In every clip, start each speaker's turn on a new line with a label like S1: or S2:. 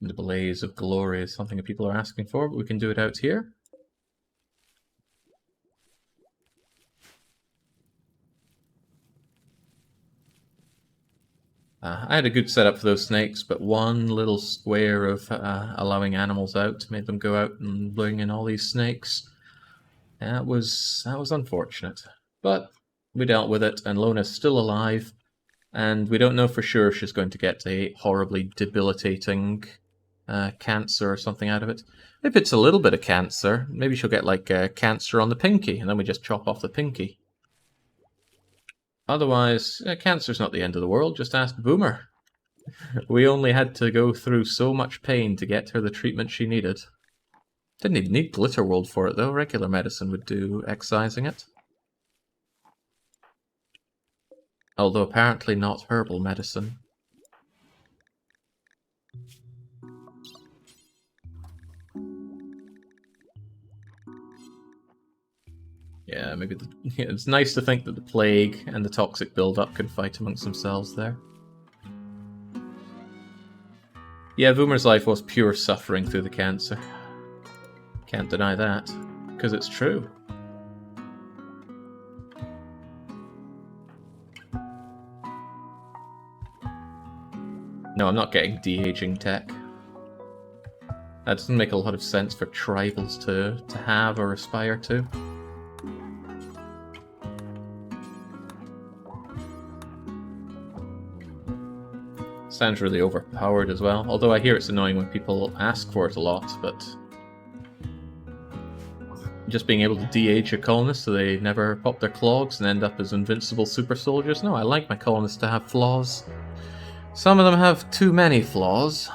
S1: The blaze of glory is something that people are asking for, but we can do it out here. I had a good setup for those snakes, but one little square of allowing animals out made them go out and bring in all these snakes. That was unfortunate. But we dealt with it, and Lona's still alive, and we don't know for sure if she's going to get a horribly debilitating cancer or something out of it. If it's a little bit of cancer, maybe she'll get like cancer on the pinky, and then we just chop off the pinky. Otherwise, cancer's not the end of the world, just ask Boomer. We only had to go through so much pain to get her the treatment she needed. Didn't even need Glitterworld for it though, regular medicine would do excising it. Although apparently not herbal medicine. Yeah, maybe it's nice to think that the plague and the toxic build-up can fight amongst themselves there. Yeah, Voomer's life was pure suffering through the cancer. Can't deny that, because it's true. No, I'm not getting de-aging tech. That doesn't make a lot of sense for tribals to have or aspire to. Sounds really overpowered as well, although I hear it's annoying when people ask for it a lot, but just being able to de-age your colonists so they never pop their clogs and end up as invincible super soldiers. No, I like my colonists to have flaws. Some of them have too many flaws.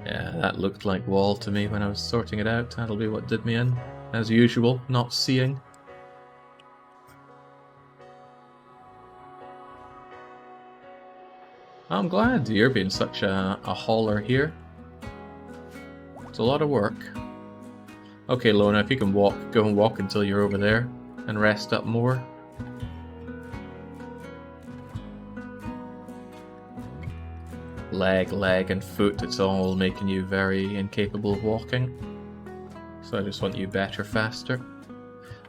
S1: Yeah, that looked like wall to me when I was sorting it out. That'll be what did me in. As usual, not seeing. I'm glad you're being such a hauler here. It's a lot of work. Okay, Lona, if you can walk, go and walk until you're over there and rest up more. Leg, and foot, it's all making you very incapable of walking. So I just want you better, faster.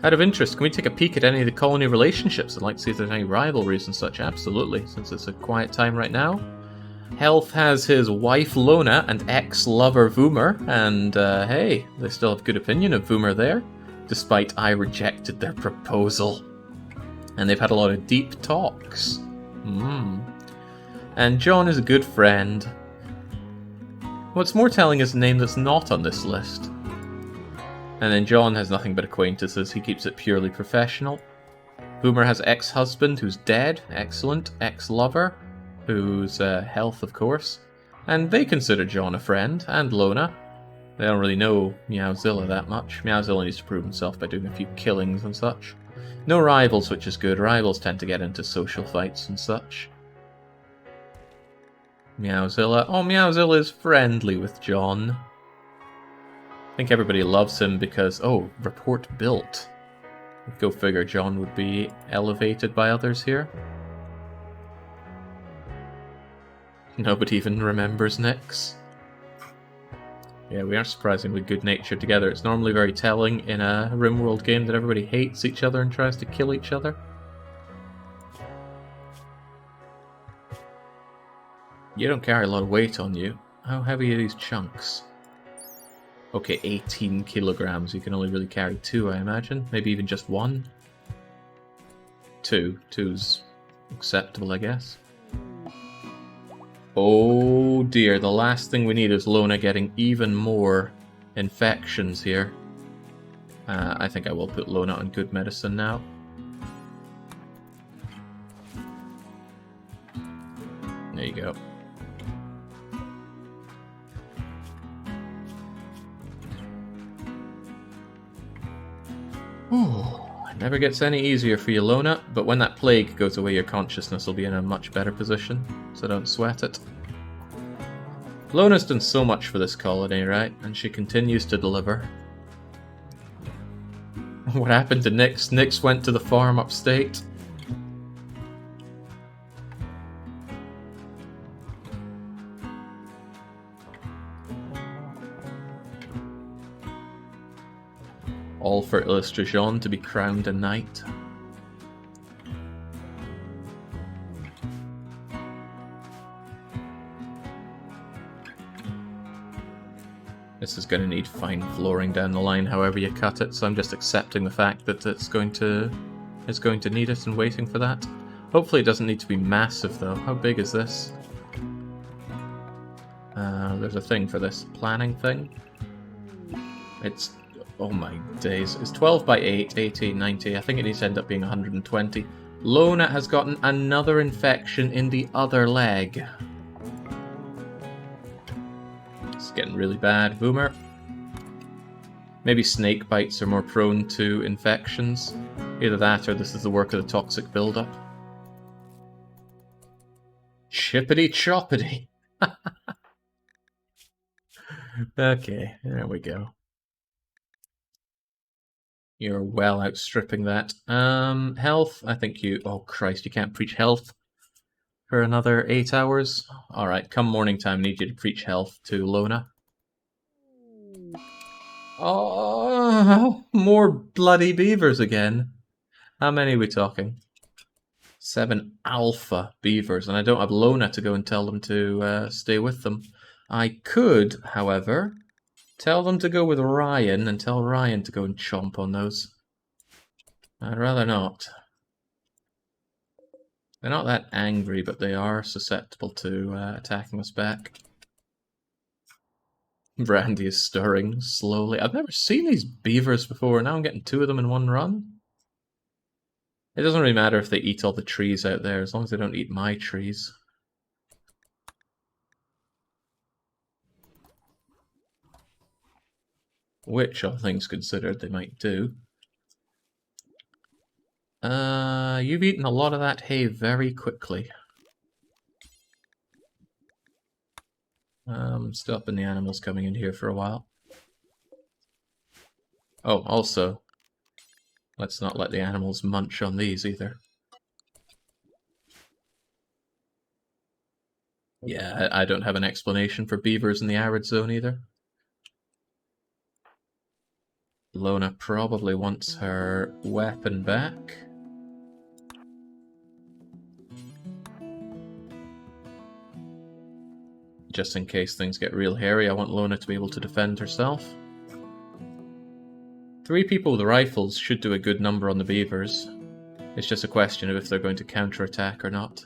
S1: Out of interest, can we take a peek at any of the colony relationships? I'd like to see if there's any rivalries and such. Absolutely, since it's a quiet time right now. Health has his wife Lona and ex-lover Voomer, and hey, they still have good opinion of Voomer there, despite I rejected their proposal. And they've had a lot of deep talks. And John is a good friend. What's more telling is a name that's not on this list. And then John has nothing but acquaintances, he keeps it purely professional. Boomer has ex-husband who's dead, excellent, ex-lover, who's health of course. And they consider John a friend, and Lona. They don't really know Meowzilla that much. Meowzilla needs to prove himself by doing a few killings and such. No rivals, which is good. Rivals tend to get into social fights and such. Meowzilla. Oh, Meowzilla is friendly with John. I think everybody loves him because, oh, report built. Go figure, John would be elevated by others here. Nobody even remembers Nyx. Yeah, we are surprisingly good-natured together. It's normally very telling in a RimWorld game that everybody hates each other and tries to kill each other. You don't carry a lot of weight on you. How heavy are these chunks? Okay, 18 kilograms. You can only really carry 2, I imagine. Maybe even just 1? 2. 2's acceptable, I guess. Oh dear, the last thing we need is Lona getting even more infections here. I think I will put Lona on good medicine now. There you go. It never gets any easier for you, Lona, but when that plague goes away, your consciousness will be in a much better position, so don't sweat it. Lona's done so much for this colony, right? And she continues to deliver. What happened to Nyx? Nyx went to the farm upstate. All for Illustration to be crowned a knight. This is going to need fine flooring down the line, however you cut it. So I'm just accepting the fact that it's going to need it and waiting for that. Hopefully, it doesn't need to be massive though. How big is this? There's a thing for this planning thing. It's, oh my days, it's 12 by 8, 80, 90. I think it needs to end up being 120. Lona has gotten another infection in the other leg. It's getting really bad. Boomer. Maybe snake bites are more prone to infections. Either that or this is the work of the toxic buildup. Chippity choppity. Okay, there we go. You're well outstripping that. Health, I think you... Oh, Christ, you can't preach health for another 8 hours. Alright, come morning time, I need you to preach health to Lona. Oh, more bloody beavers again. How many are we talking? 7 alpha beavers, and I don't have Lona to go and tell them to stay with them. I could, however, tell them to go with Ryan and tell Ryan to go and chomp on those. I'd rather not. They're not that angry, but they are susceptible to attacking us back. Brandy is stirring slowly. I've never seen these beavers before, now I'm getting 2 of them in one run. It doesn't really matter if they eat all the trees out there, as long as they don't eat my trees. Which, all things considered, they might do. You've eaten a lot of that hay very quickly. Stopping the animals coming in here for a while. Oh, also, let's not let the animals munch on these either. Yeah, I don't have an explanation for beavers in the arid zone either. Lona probably wants her weapon back. Just in case things get real hairy, I want Lona to be able to defend herself. 3 people with rifles should do a good number on the beavers. It's just a question of if they're going to counterattack or not.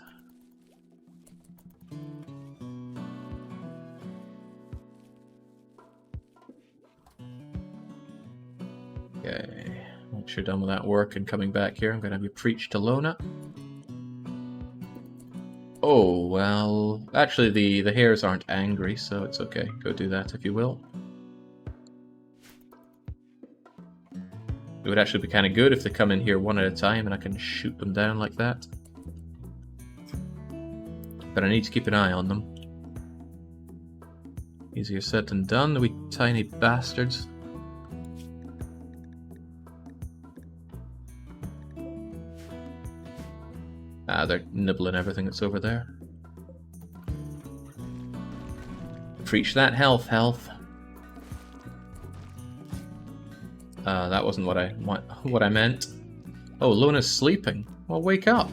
S1: Okay, once you're done with that work and coming back here, I'm going to have you preach to Lona. Oh, well, actually the hares aren't angry, so it's okay. Go do that if you will. It would actually be kind of good if they come in here one at a time and I can shoot them down like that. But I need to keep an eye on them. Easier said than done, the wee tiny bastards. Ah, they're nibbling everything that's over there. Preach that health, health. That wasn't what I meant. Oh, Lona's sleeping. Well, wake up.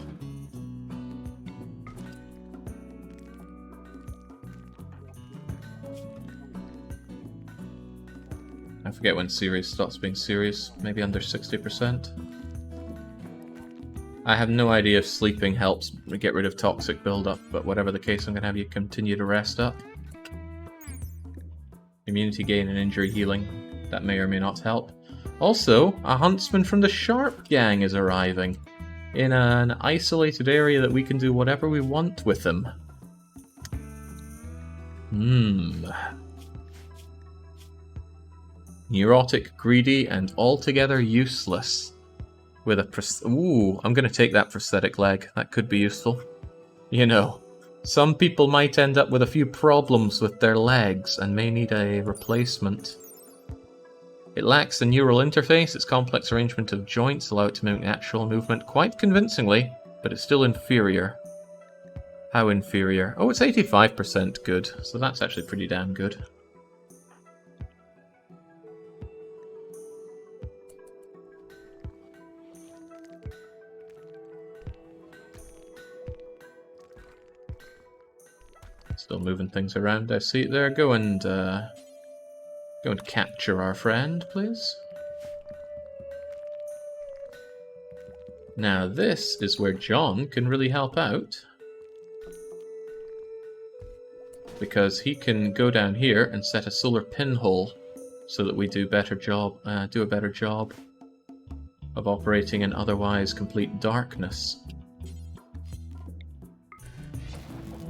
S1: I forget when serious stops being serious. Maybe under 60%. I have no idea if sleeping helps get rid of toxic buildup, but whatever the case, I'm going to have you continue to rest up. Immunity gain and injury healing. That may or may not help. Also, a huntsman from the Sharp Gang is arriving in an isolated area that we can do whatever we want with them. Neurotic, greedy, and altogether useless. With a ooh, I'm going to take that prosthetic leg. That could be useful. You know, some people might end up with a few problems with their legs and may need a replacement. It lacks a neural interface. Its complex arrangement of joints allow it to mimic natural movement quite convincingly, but it's still inferior. How inferior? Oh, it's 85% good, so that's actually pretty damn good. Still moving things around. I see it there. Go and capture our friend, please. Now this is where John can really help out, because he can go down here and set a solar pinhole so that we do a better job of operating in otherwise complete darkness.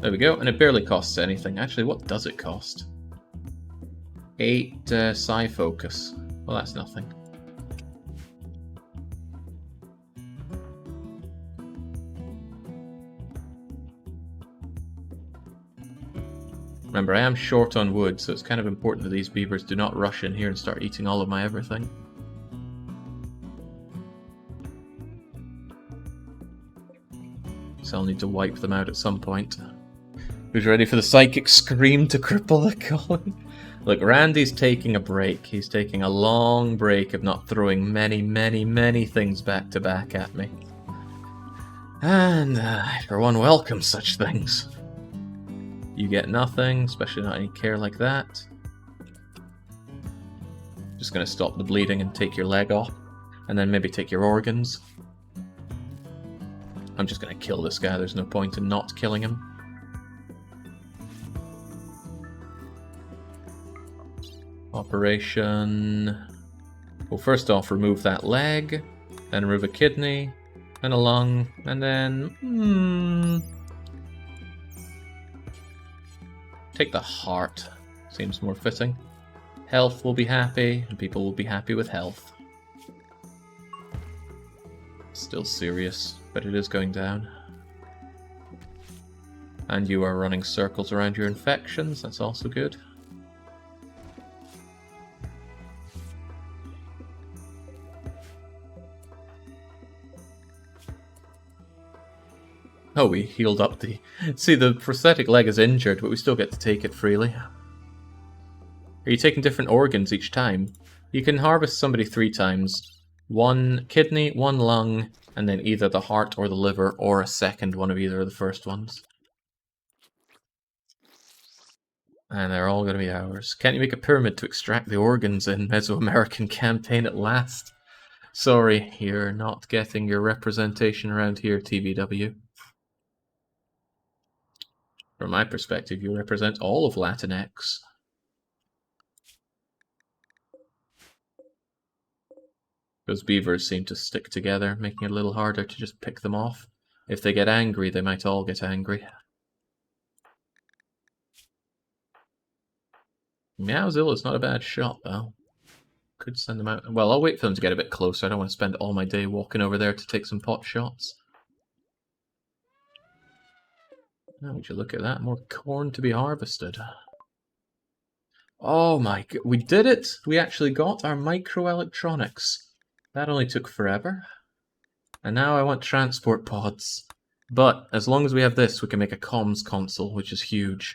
S1: There we go, and it barely costs anything. Actually, what does it cost? 8 psi focus. Well, that's nothing. Remember, I am short on wood, so it's kind of important that these beavers do not rush in here and start eating all of my everything. So I'll need to wipe them out at some point. Who's ready for the psychic scream to cripple the colony? Look, Randy's taking a break. He's taking a long break of not throwing many things back to back at me. And I, for one, welcome such things. You get nothing, especially not any care like that. Just gonna stop the bleeding and take your leg off, and then maybe take your organs. I'm just gonna kill this guy, there's no point in not killing him. Operation... Well, first off, remove that leg, then remove a kidney, then a lung, and then... Take the heart. Seems more fitting. Health will be happy, and people will be happy with health. Still serious, but it is going down. And you are running circles around your infections, that's also good. Oh, we healed up the... See, the prosthetic leg is injured, but we still get to take it freely. Are you taking different organs each time? You can harvest somebody 3 times. 1 kidney, 1 lung, and then either the heart or the liver, or a second one of either of the first ones. And they're all going to be ours. Can't you make a pyramid to extract the organs in Mesoamerican campaign at last? Sorry, you're not getting your representation around here, TVW. From my perspective, you represent all of Latinx. Those beavers seem to stick together, making it a little harder to just pick them off. If they get angry, they might all get angry. Meowzilla's not a bad shot, though. Could send them out. Well, I'll wait for them to get a bit closer. I don't want to spend all my day walking over there to take some pot shots. Oh, would you look at that? More corn to be harvested. Oh my god, we did it! We actually got our microelectronics. That only took forever. And now I want transport pods. But as long as we have this, we can make a comms console, which is huge.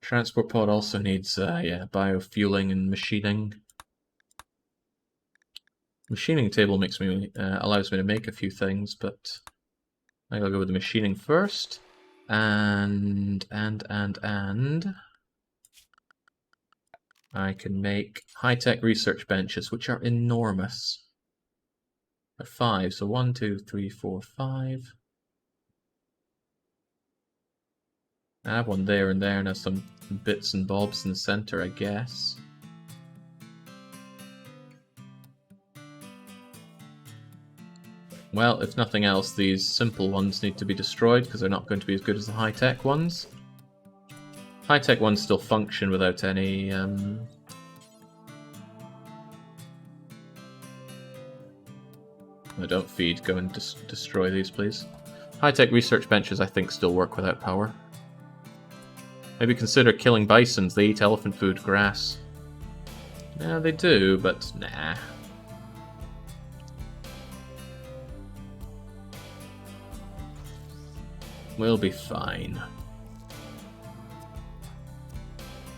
S1: Transport pod also needs, biofueling and machining. Machining table makes me allows me to make a few things, but I gotta go with the machining first. And I can make high-tech research benches, which are enormous. They're 5, so 1, 2, 3, 4, 5. I have one there and there, and there's some bits and bobs in the center, I guess. Well, if nothing else, these simple ones need to be destroyed because they're not going to be as good as the high-tech ones. High-tech ones still function without any... No, don't feed. Go and destroy these, please. High-tech research benches, I think, still work without power. Maybe consider killing bisons. They eat elephant food, grass. Yeah, they do, but nah. We'll be fine.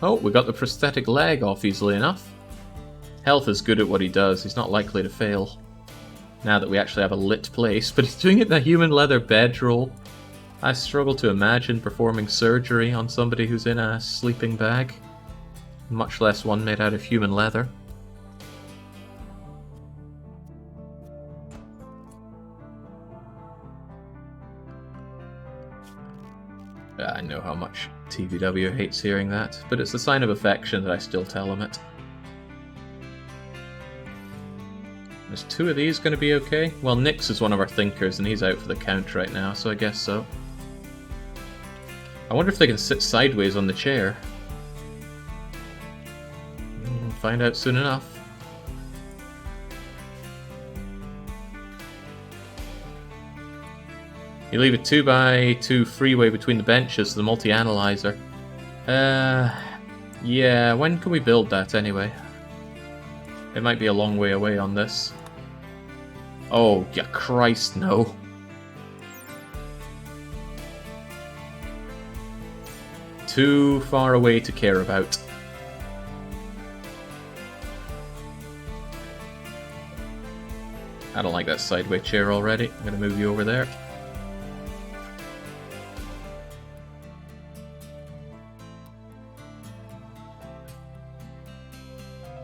S1: Oh, we got the prosthetic leg off easily enough. Health is good at what he does, he's not likely to fail. Now that we actually have a lit place, but he's doing it in a human leather bedroll. I struggle to imagine performing surgery on somebody who's in a sleeping bag, much less one made out of human leather. I know how much TVW hates hearing that, but it's a sign of affection that I still tell him it. Is 2 of these going to be okay? Well, Nyx is one of our thinkers, and he's out for the count right now, so I guess so. I wonder if they can sit sideways on the chair. We'll find out soon enough. You leave a 2x2 freeway between the benches, the multi-analyzer. Yeah, when can we build that anyway? It might be a long way away on this. Oh, yeah, Christ, no. Too far away to care about. I don't like that sideway chair already. I'm gonna move you over there.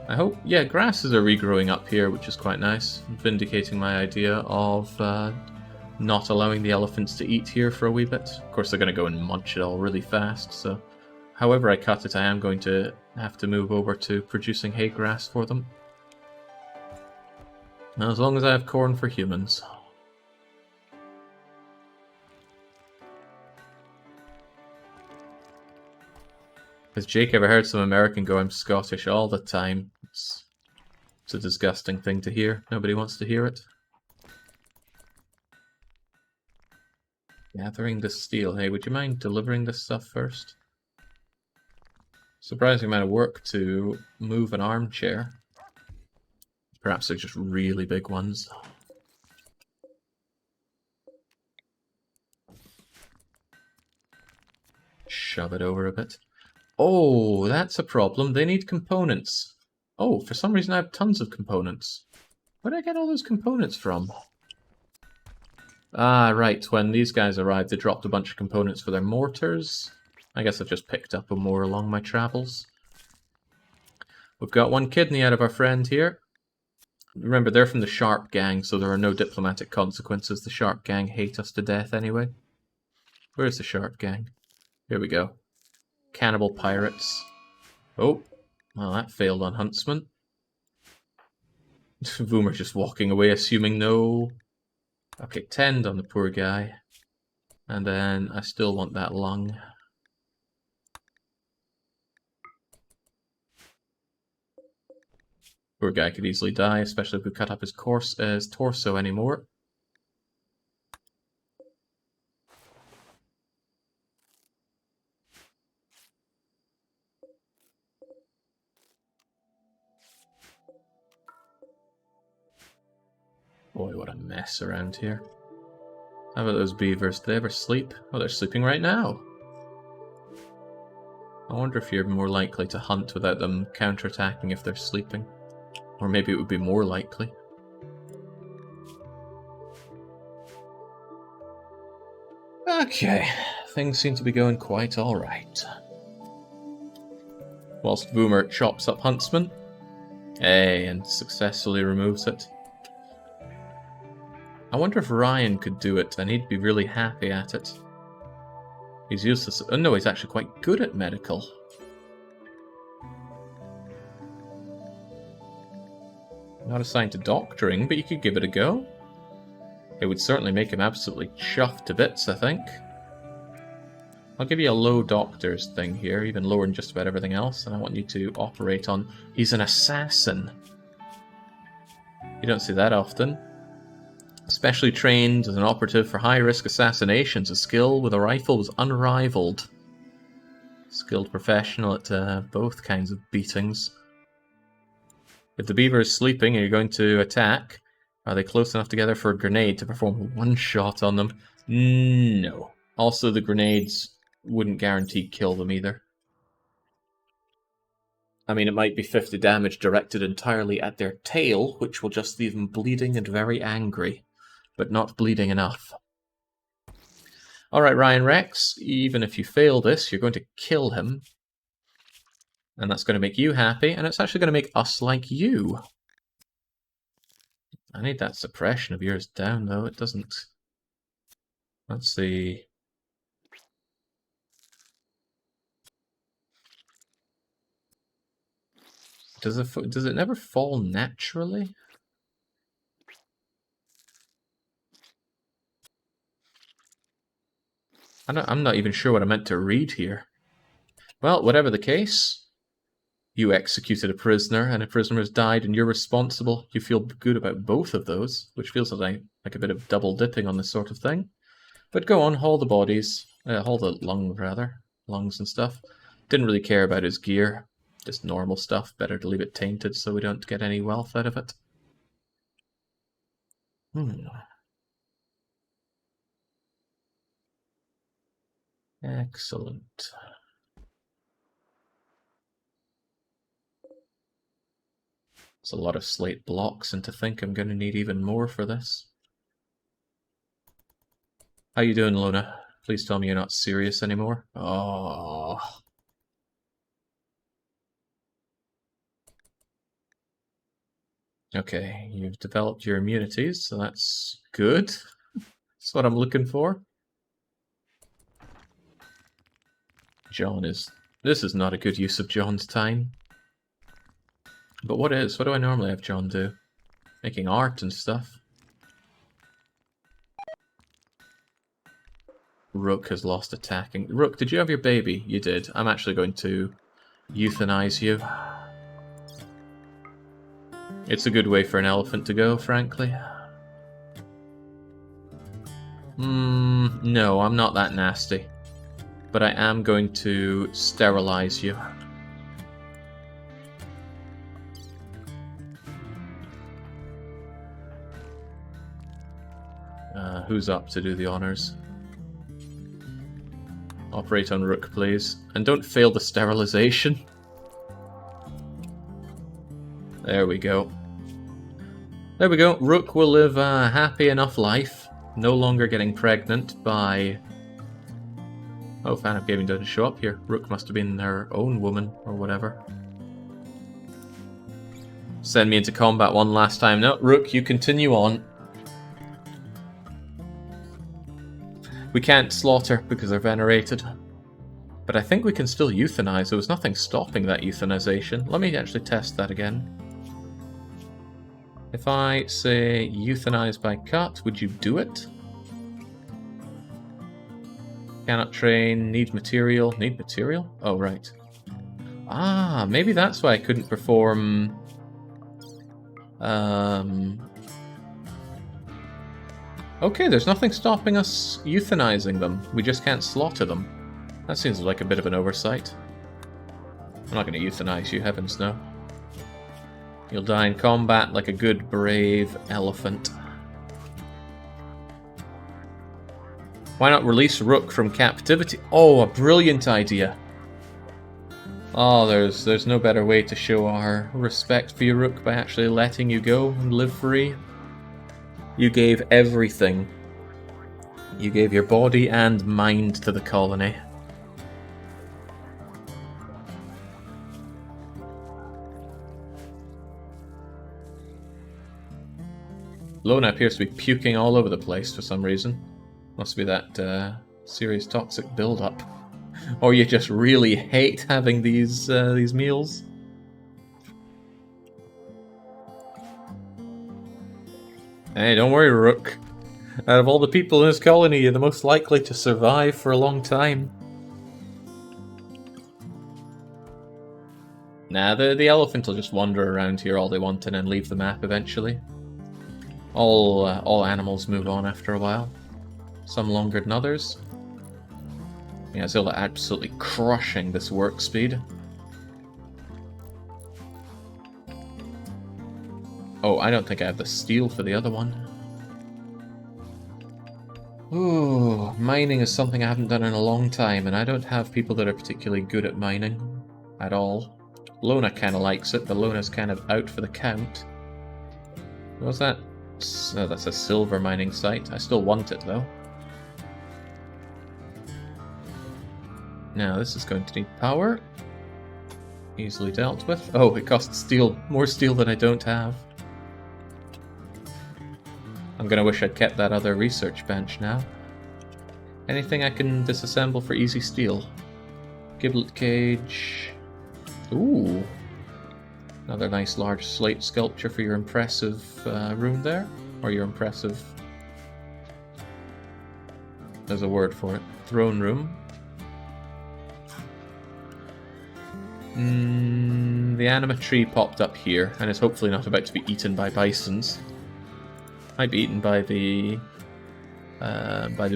S1: I hope, yeah, grasses are regrowing up here, which is quite nice, vindicating my idea of not allowing the elephants to eat here for a wee bit. Of course, they're going to go and munch it all really fast, so however I cut it, I am going to have to move over to producing hay grass for them. Now, as long as I have corn for humans. Has Jake ever heard some American go, "I'm Scottish" all the time? It's a disgusting thing to hear. Nobody wants to hear it. Gathering the steel. Hey, would you mind delivering this stuff first? Surprising amount of work to move an armchair. Perhaps they're just really big ones. Shove it over a bit. Oh, that's a problem. They need components. Oh, for some reason I have tons of components. Where did I get all those components from? Ah, right. When these guys arrived, they dropped a bunch of components for their mortars. I guess I've just picked up more along my travels. We've got 1 kidney out of our friend here. Remember, they're from the Sharp Gang, so there are no diplomatic consequences. The Sharp Gang hate us to death anyway. Where's the Sharp Gang? Here we go. Cannibal pirates. Oh, well, that failed on Huntsman. Boomer just walking away, assuming no. Okay, tend on the poor guy. And then I still want that lung. Poor guy could easily die, especially if we cut up his torso anymore. Boy, what a mess around here. How about those beavers? Do they ever sleep? Oh, they're sleeping right now. I wonder if you're more likely to hunt without them counterattacking if they're sleeping. Or maybe it would be more likely. Okay, things seem to be going quite alright. Whilst Boomer chops up Huntsman. Hey, and successfully removes it. I wonder if Ryan could do it, and he'd be really happy at it. He's useless. Oh no, he's actually quite good at medical. Not assigned to doctoring, but you could give it a go. It would certainly make him absolutely chuffed to bits, I think. I'll give you a low doctor's thing here, even lower than just about everything else, and I want you to operate on... He's an assassin. You don't see that often. Specially trained as an operative for high-risk assassinations, a skill with a rifle was unrivaled. Skilled professional at both kinds of beatings. If the beaver is sleeping and you're going to attack, are they close enough together for a grenade to perform one shot on them? No. Also, the grenades wouldn't guarantee kill them either. I mean, it might be 50 damage directed entirely at their tail, which will just leave them bleeding and very angry, but not bleeding enough. Alright, Ryan Rex, even if you fail this, you're going to kill him. And that's going to make you happy, and it's actually going to make us like you. I need that suppression of yours down, though. It doesn't... Let's see... Does it never fall naturally? I'm not even sure what I meant to read here. Well, whatever the case, you executed a prisoner, and a prisoner has died, and you're responsible. You feel good about both of those, which feels like a bit of double dipping on this sort of thing. But go on, haul the bodies. Haul the lungs, rather. Lungs and stuff. Didn't really care about his gear. Just normal stuff. Better to leave it tainted so we don't get any wealth out of it. Excellent. It's a lot of slate blocks, and to think I'm going to need even more for this. How you doing, Luna? Please tell me you're not serious anymore. Oh. Okay, you've developed your immunities, so that's good. That's what I'm looking for. John is... This is not a good use of John's time. But what is? What do I normally have John do? Making art and stuff. Rook has lost attacking. Rook, did you have your baby? You did. I'm actually going to euthanize you. It's a good way for an elephant to go, frankly. No, I'm not that nasty. But I am going to sterilize you. Who's up to do the honors? Operate on Rook, please. And don't fail the sterilization. There we go. There we go. Rook will live a happy enough life. No longer getting pregnant by... Oh, Fan of Gaming doesn't show up here. Rook must have been their own woman, or whatever. Send me into combat one last time. No, Rook, you continue on. We can't slaughter because they're venerated. But I think we can still euthanize. There was nothing stopping that euthanization. Let me actually test that again. If I say euthanize by cut, would you do it? Cannot train, need material. Need material? Oh, right. Ah, maybe that's why I couldn't perform... Okay, there's nothing stopping us euthanizing them. We just can't slaughter them. That seems like a bit of an oversight. I'm not going to euthanize you, heavens no. You'll die in combat like a good, brave elephant. Why not release Rook from captivity? Oh, a brilliant idea. Oh, there's no better way to show our respect for you, Rook, by actually letting you go and live free. You gave everything. You gave your body and mind to the colony. Lona appears to be puking all over the place for some reason. Must be that serious toxic build-up. Or you just really hate having these meals. Hey, don't worry, Rook. Out of all the people in this colony, you're the most likely to survive for a long time. Nah, the elephant will just wander around here all they want and then leave the map eventually. All animals move on after a while. Some longer than others. Yeah, Zilla absolutely crushing this work speed. Oh, I don't think I have the steel for the other one. Ooh, mining is something I haven't done in a long time, and I don't have people that are particularly good at mining at all. Lona kind of likes it, but Lona's kind of out for the count. What was that? Oh, that's a silver mining site. I still want it, though. Now, this is going to need power. Easily dealt with. Oh, it costs steel. More steel than I don't have. I'm gonna wish I'd kept that other research bench now. Anything I can disassemble for easy steel? Giblet cage. Ooh. Another nice large slate sculpture for your impressive room there. Or your impressive... There's a word for it. Throne room. The anima tree popped up here, and is hopefully not about to be eaten by bisons. Might be eaten by the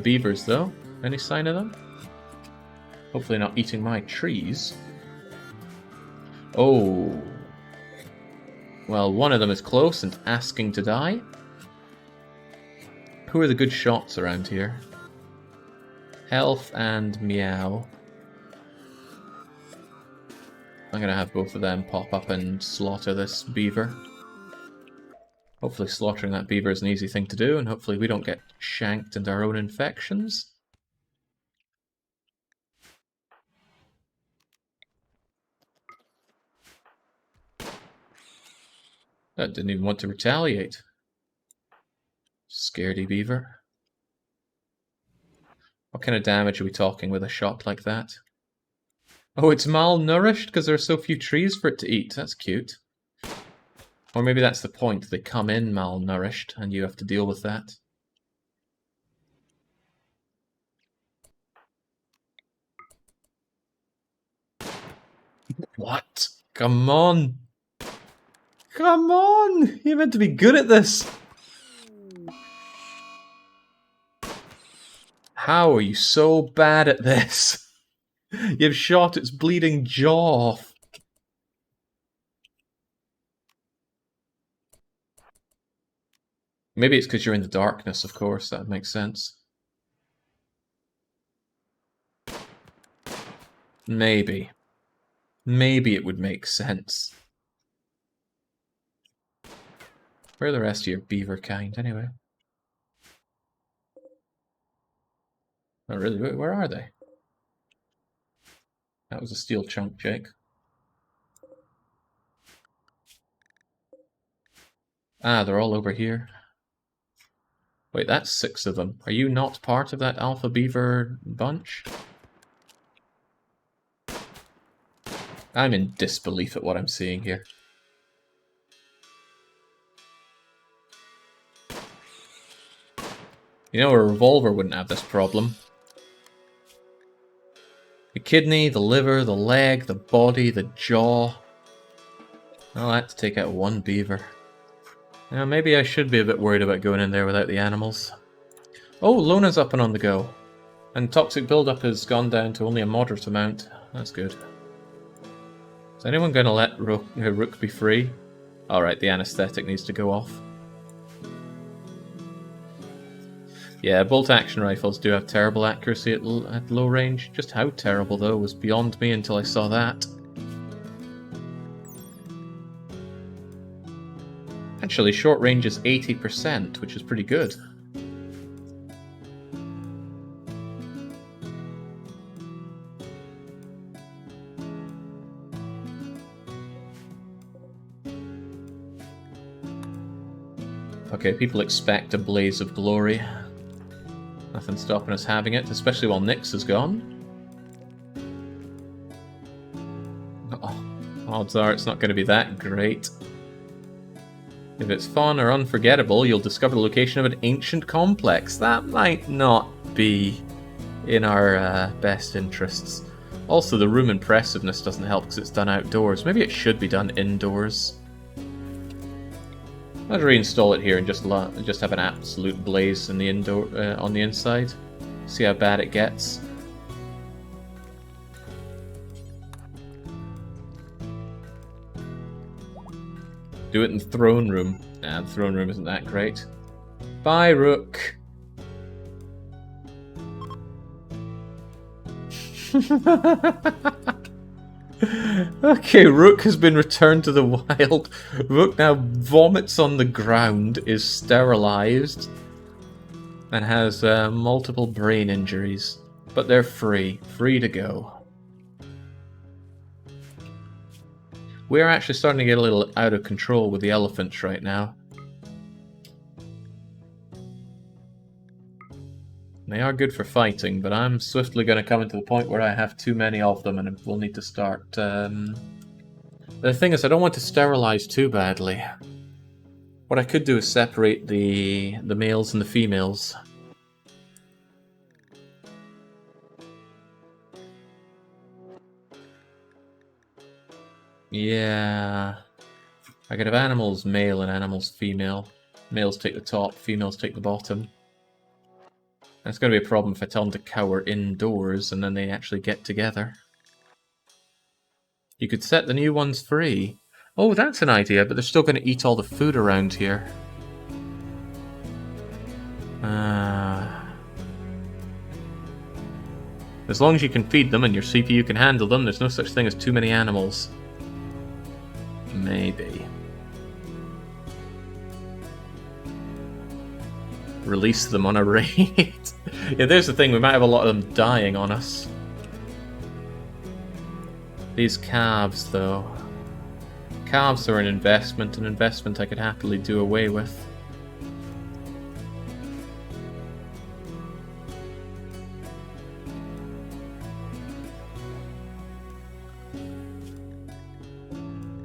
S1: beavers, though. Any sign of them? Hopefully not eating my trees. Oh. Well, one of them is close and asking to die. Who are the good shots around here? Health and Meow. I'm gonna have both of them pop up and slaughter this beaver. Hopefully slaughtering that beaver is an easy thing to do, and hopefully we don't get shanked into our own infections. That didn't even want to retaliate. Scaredy beaver. What kind of damage are we talking with a shot like that? Oh, it's malnourished because there are so few trees for it to eat. That's cute. Or maybe that's the point. They come in malnourished and you have to deal with that. What? Come on! Come on! You're meant to be good at this! How are you so bad at this? You've shot its bleeding jaw off. Maybe it's because you're in the darkness, of course. That makes sense. Maybe. Maybe it would make sense. Where are the rest of your beaver kind, anyway? Oh, really? Where are they? That was a steel chunk, Jake. Ah, they're all over here. Wait, that's 6 of them. Are you not part of that alpha beaver bunch? I'm in disbelief at what I'm seeing here. You know, a revolver wouldn't have this problem. The kidney, the liver, the leg, the body, the jaw. All that to take out one beaver. Now, maybe I should be a bit worried about going in there without the animals. Oh, Lona's up and on the go. And toxic buildup has gone down to only a moderate amount. That's good. Is anyone going to let Rook be free? Alright, the anesthetic needs to go off. Yeah, bolt-action rifles do have terrible accuracy at low range. Just how terrible, though, was beyond me until I saw that. Actually, short range is 80%, which is pretty good. Okay, people expect a blaze of glory. Nothing stopping us having it, especially while Nyx is gone. Oh, odds are it's not going to be that great. If it's fun or unforgettable, you'll discover the location of an ancient complex. That might not be in our best interests. Also, the room impressiveness doesn't help because it's done outdoors. Maybe it should be done indoors. Let's reinstall it here and just have an absolute blaze in the on the inside. See how bad it gets. Do it in the throne room. Nah, the throne room isn't that great. Bye, Rook. Okay, Rook has been returned to the wild. Rook now vomits on the ground, is sterilized, and has multiple brain injuries. But they're free. Free to go. We're actually starting to get a little out of control with the elephants right now. They are good for fighting, but I'm swiftly going to come into the point where I have too many of them and we'll need to start... The thing is, I don't want to sterilize too badly. What I could do is separate the males and the females. Yeah... I could have animals male and animals female. Males take the top, females take the bottom. It's going to be a problem if I tell them to cower indoors and then they actually get together. You could set the new ones free. Oh, that's an idea, but they're still going to eat all the food around here. As long as you can feed them and your CPU can handle them, there's no such thing as too many animals. Maybe. Release them on a raid. Yeah, there's the thing, we might have a lot of them dying on us. These calves, though. Calves are an investment I could happily do away with.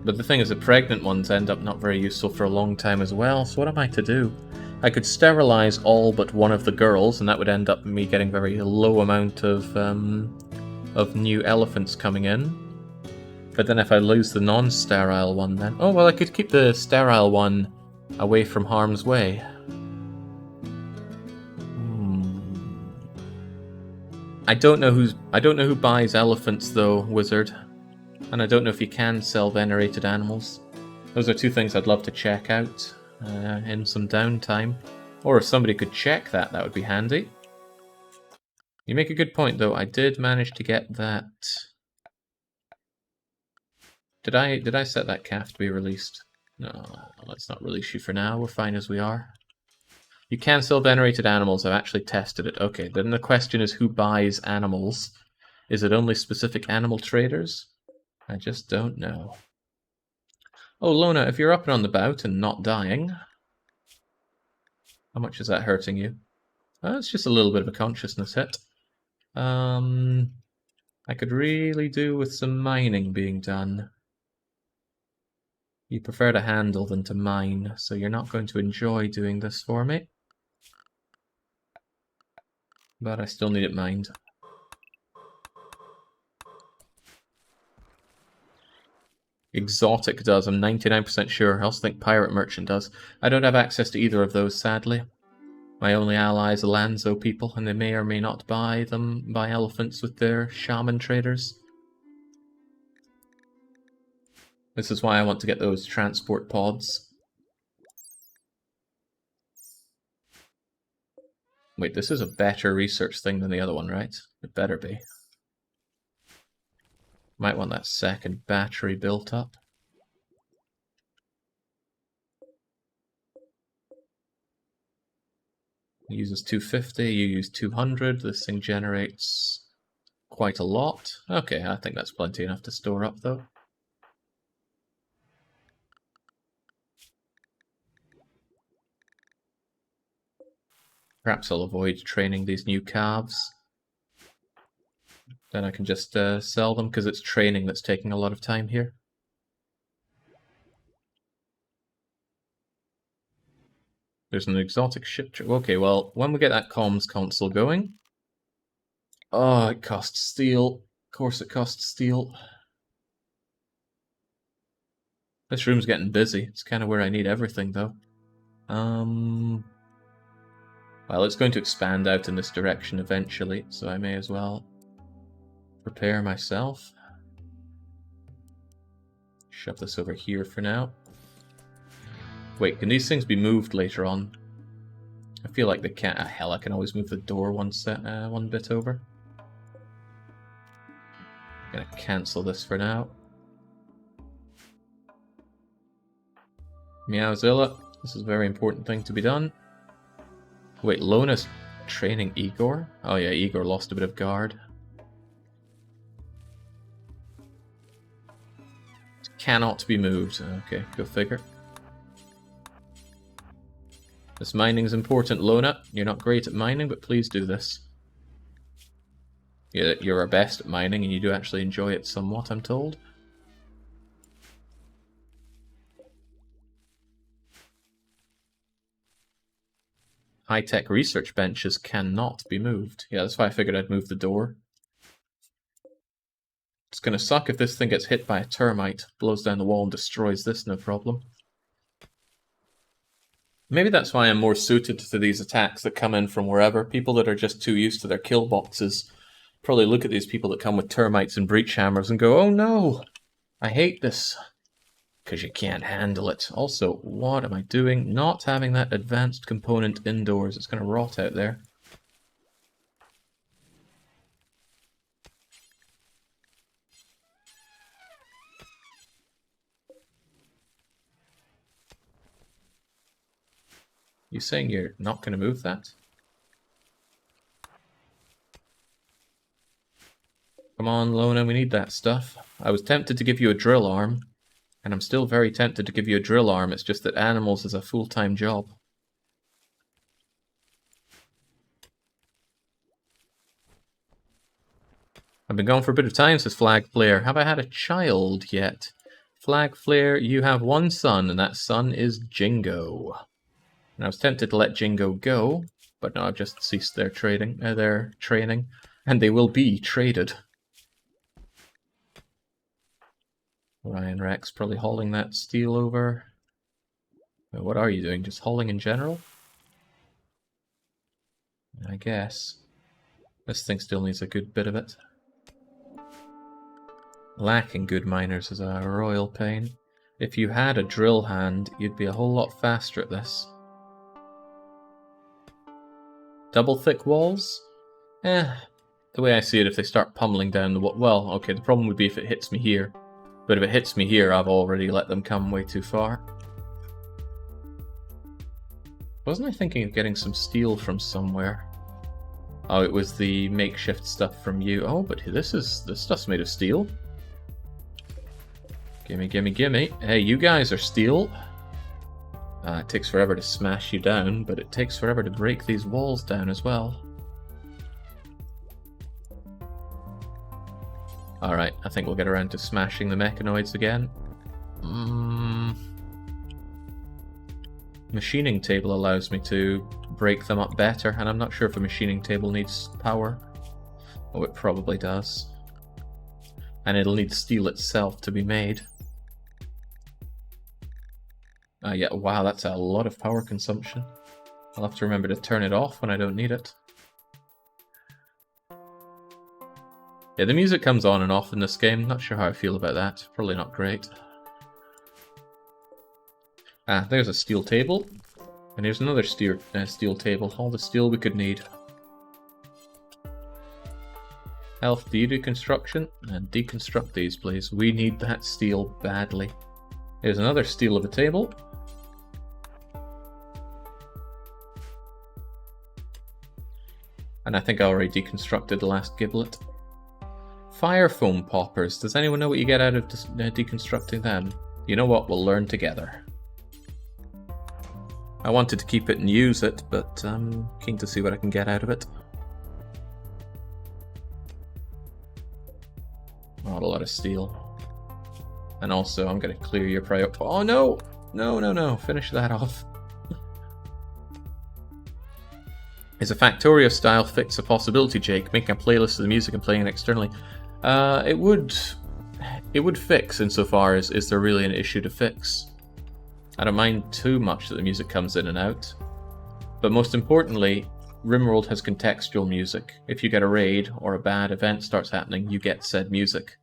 S1: But the thing is, the pregnant ones end up not very useful for a long time as well, so what am I to do? I could sterilize all but one of the girls, and that would end up me getting very low amount of new elephants coming in. But then if I lose the non-sterile one then... Oh, well, I could keep the sterile one away from harm's way. I don't know who buys elephants though, Wizard. And I don't know if you can sell venerated animals. Those are two things I'd love to check out in some downtime. Or if somebody could check that, that would be handy. You make a good point though, I did manage to get that... Did I set that calf to be released? No, let's not release you for now, we're fine as we are. You can sell venerated animals, I've actually tested it. Okay, then the question is who buys animals? Is it only specific animal traders? I just don't know. Oh, Lona, if you're up and on the bout and not dying... How much is that hurting you? It's just a little bit of a consciousness hit. I could really do with some mining being done. You prefer to handle than to mine, so you're not going to enjoy doing this for me. But I still need it mined. Exotic does, I'm 99% sure. I also think Pirate Merchant does. I don't have access to either of those, sadly. My only allies are Lanzo people, and they may or may not buy elephants with their shaman traders. This is why I want to get those transport pods. Wait, this is a better research thing than the other one, right? It better be. Might want that second battery built up. It uses 250, you use 200. This thing generates quite a lot. Okay, I think that's plenty enough to store up, though. Perhaps I'll avoid training these new calves. Then I can just sell them, because it's training that's taking a lot of time here. There's an exotic ship. Okay, well, when we get that comms console going... Oh, it costs steel. Of course it costs steel. This room's getting busy. It's kind of where I need everything, though. Well, it's going to expand out in this direction eventually, so I may as well prepare myself. Shove this over here for now. Wait, can these things be moved later on? I feel like they can't. Ah, hell, I can always move the door one bit over. I'm gonna cancel this for now. Meowzilla, this is a very important thing to be done. Wait, Lona's training Igor? Oh yeah, Igor lost a bit of guard. Cannot be moved. Okay, go figure. This mining's important, Lona. You're not great at mining, but please do this. You're our best at mining, and you do actually enjoy it somewhat, I'm told. High-tech research benches cannot be moved. Yeah, that's why I figured I'd move the door. It's gonna suck if this thing gets hit by a termite, blows down the wall and destroys this, no problem. Maybe that's why I'm more suited to these attacks that come in from wherever. People that are just too used to their kill boxes probably look at these people that come with termites and breach hammers and go, oh no, I hate this. Because you can't handle it. Also, what am I doing? Not having that advanced component indoors. It's going to rot out there. You saying you're not going to move that? Come on, Lona, we need that stuff. I was tempted to give you a drill arm, and I'm still very tempted to give you a drill arm. It's just that animals is a full-time job. I've been gone for a bit of time, says Flag Flare. Have I had a child yet? Flag Flare, you have one son, and that son is Jingo. And I was tempted to let Jingo go, but no, I've just ceased their training, and they will be traded. Ryan Rex probably hauling that steel over. What are you doing? Just hauling in general? I guess. This thing still needs a good bit of it. Lacking good miners is a royal pain. If you had a drill hand, you'd be a whole lot faster at this. Double thick walls? The way I see it, if they start pummeling down the wall... Well, okay, the problem would be if it hits me here. But if it hits me here, I've already let them come way too far. Wasn't I thinking of getting some steel from somewhere? Oh, it was the makeshift stuff from you. Oh, but this stuff's made of steel. Gimme, gimme, gimme. Hey, you guys are steel. It takes forever to smash you down, but it takes forever to break these walls down as well. Alright, I think we'll get around to smashing the mechanoids again. Machining table allows me to break them up better, and I'm not sure if a machining table needs power. Oh, it probably does. And it'll need steel itself to be made. Yeah, wow, that's a lot of power consumption. I'll have to remember to turn it off when I don't need it. Yeah, the music comes on and off in this game. Not sure how I feel about that. Probably not great. Ah, there's a steel table. And here's another steel table. All the steel we could need. Health, do you do construction? And deconstruct these, please. We need that steel badly. Here's another steel of a table. And I think I already deconstructed the last giblet. Fire foam poppers. Does anyone know what you get out of deconstructing them? You know what? We'll learn together. I wanted to keep it and use it, but I'm keen to see what I can get out of it. Not a lot of steel. And also, I'm going to clear your priority. Oh no! No, no, no. Finish that off. Is a Factorio style fix a possibility, Jake? Making a playlist of the music and playing it externally. It would fix insofar as is there really an issue to fix. I don't mind too much that the music comes in and out. But most importantly, RimWorld has contextual music. If you get a raid or a bad event starts happening, you get said music.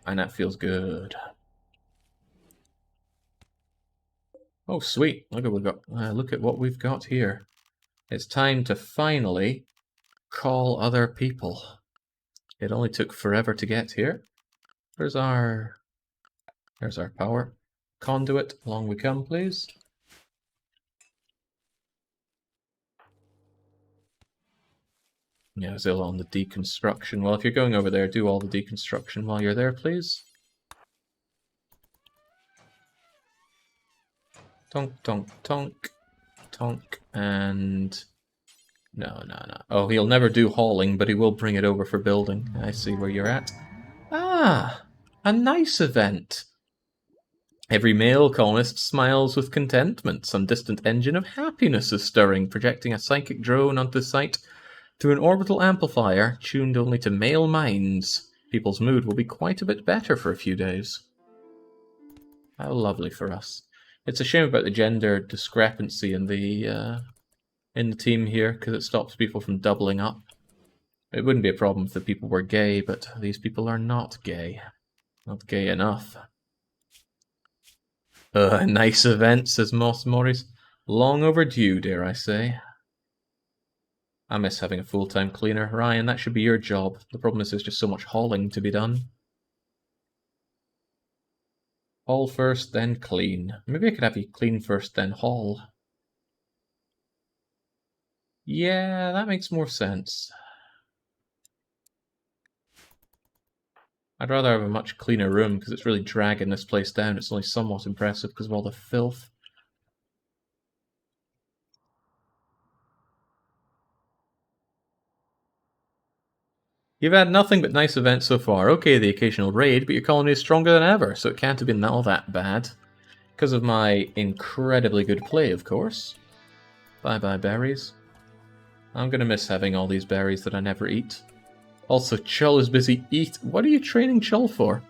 S1: And that feels good. Oh, sweet. Look at what we've got here. It's time to finally call other people. It only took forever to get here. There's our power conduit. Along we come, please. Yeah, Zilla on the deconstruction. Well, if you're going over there, do all the deconstruction while you're there, please. Tonk, tonk, tonk, tonk, and... No. Oh, he'll never do hauling, but he will bring it over for building. I see where you're at. Ah, a nice event. Every male colonist smiles with contentment. Some distant engine of happiness is stirring, projecting a psychic drone onto the site through an orbital amplifier tuned only to male minds. People's mood will be quite a bit better for a few days. How lovely for us. It's a shame about the gender discrepancy in the team here, because it stops people from doubling up. It wouldn't be a problem if the people were gay, but these people are not gay. Not gay enough. Nice event, says Moss Morris. Long overdue, dare I say. I miss having a full-time cleaner. Ryan, that should be your job. The problem is there's just so much hauling to be done. Haul first, then clean. Maybe I could have you clean first, then haul. Yeah, that makes more sense. I'd rather have a much cleaner room, because it's really dragging this place down. It's only somewhat impressive because of all the filth. You've had nothing but nice events so far. Okay, the occasional raid, but your colony is stronger than ever, so it can't have been all that bad. Because of my incredibly good play, of course. Bye-bye berries. I'm gonna miss having all these berries that I never eat. Also, Chull is busy eat. What are you training Chull for?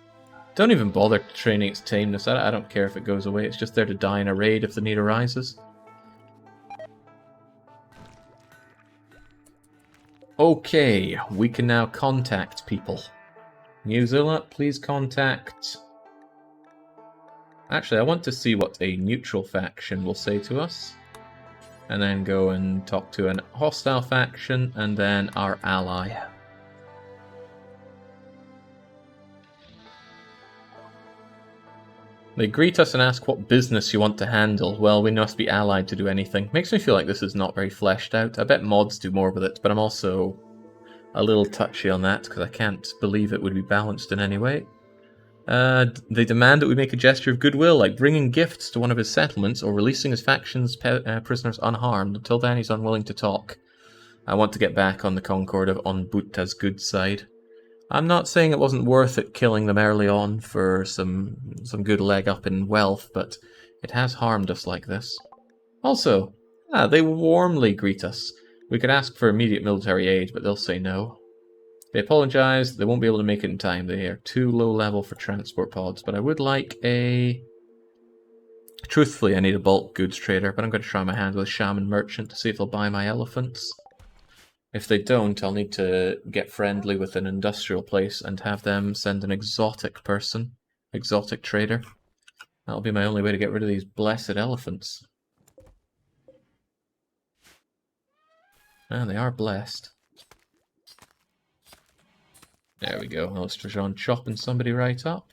S1: Don't even bother training its tameness. I don't care if it goes away. It's just there to die in a raid if the need arises. Okay, we can now contact people. New Zealand, please contact... Actually, I want to see what a neutral faction will say to us. And then go and talk to an hostile faction, and then our ally. They greet us and ask what business you want to handle. Well, we must be allied to do anything. Makes me feel like this is not very fleshed out. I bet mods do more with it, but I'm also a little touchy on that, because I can't believe it would be balanced in any way. They demand that we make a gesture of goodwill, like bringing gifts to one of his settlements or releasing his faction's prisoners unharmed. Until then, he's unwilling to talk. I want to get back on the Concord of Onbuta's good side. I'm not saying it wasn't worth it killing them early on for some good leg up in wealth, but it has harmed us like this. Also, they warmly greet us. We could ask for immediate military aid, but they'll say no. They apologize, they won't be able to make it in time. They are too low level for transport pods, but I would like a... Truthfully, I need a bulk goods trader, but I'm going to try my hand with a shaman merchant to see if they'll buy my elephants. If they don't, I'll need to get friendly with an industrial place and have them send an exotic person. Exotic trader. That'll be my only way to get rid of these blessed elephants. And they are blessed. There we go. Illustrajon chopping somebody right up.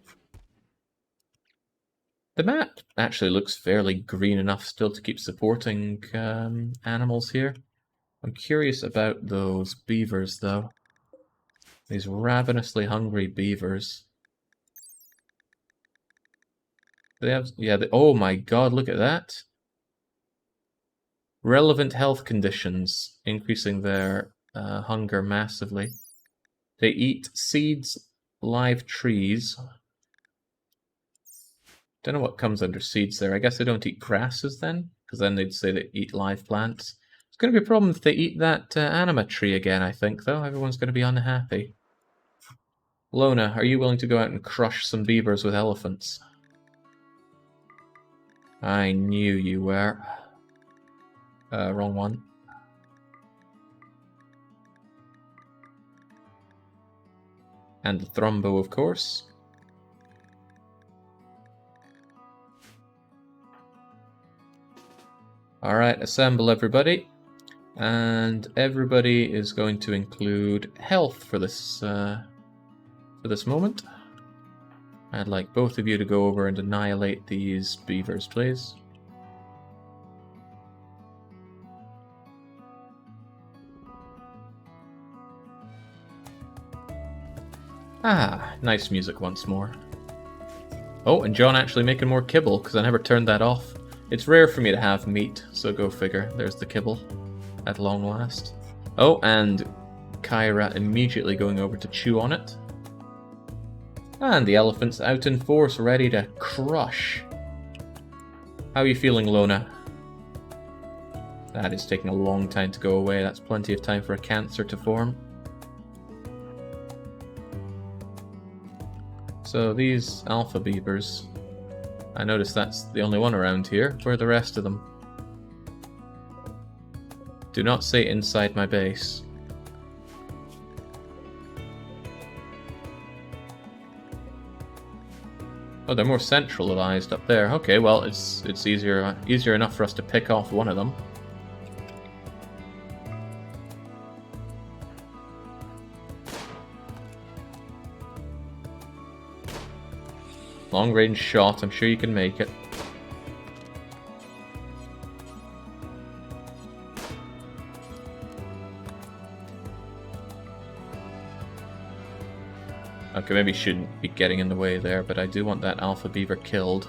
S1: The map actually looks fairly green enough still to keep supporting animals here. I'm curious about those beavers, though. These ravenously hungry beavers. They have... Yeah, oh my god, look at that. Relevant health conditions, increasing their hunger massively. They eat seeds, live trees. Don't know what comes under seeds there. I guess they don't eat grasses then, because then they'd say they eat live plants. It's going to be a problem if they eat that anima tree again, I think, though. Everyone's going to be unhappy. Lona, are you willing to go out and crush some beavers with elephants? I knew you were. Wrong one. And the Thrumbo, of course. Alright, assemble everybody. And everybody is going to include health for this moment. I'd like both of you to go over and annihilate these beavers, please. Ah, nice music once more. Oh, and John actually making more kibble, because I never turned that off. It's rare for me to have meat, so go figure. There's the kibble, at long last. Oh, and Kyra immediately going over to chew on it. And the elephant's out in force, ready to crush. How are you feeling, Lona? That is taking a long time to go away. That's plenty of time for a cancer to form. So these alpha beavers, I notice that's the only one around here. Where are the rest of them? Do not say inside my base. Oh, they're more centralized up there. Okay, well, it's easier enough for us to pick off one of them. Long range shot, I'm sure you can make it. Okay, maybe shouldn't be getting in the way there, but I do want that alpha beaver killed.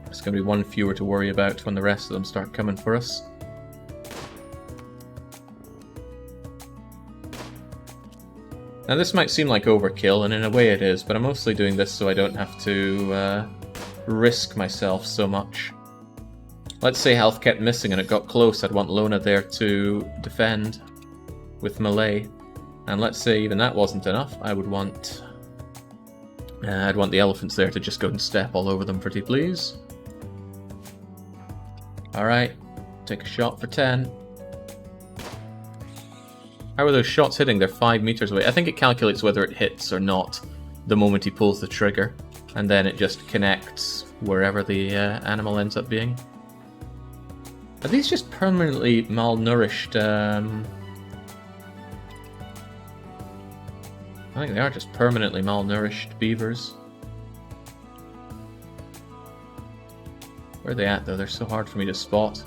S1: There's going to be one fewer to worry about when the rest of them start coming for us. Now this might seem like overkill, and in a way it is, but I'm mostly doing this so I don't have to risk myself so much. Let's say health kept missing and it got close, I'd want Lona there to defend with melee. And let's say even that wasn't enough, I'd want the elephants there to just go and step all over them, pretty please. Alright, take a shot for 10. How are those shots hitting? They're 5 meters away. I think it calculates whether it hits or not the moment he pulls the trigger, and then it just connects wherever the animal ends up being. Are these just permanently malnourished? I think they are just permanently malnourished beavers. Where are they at, though? They're so hard for me to spot.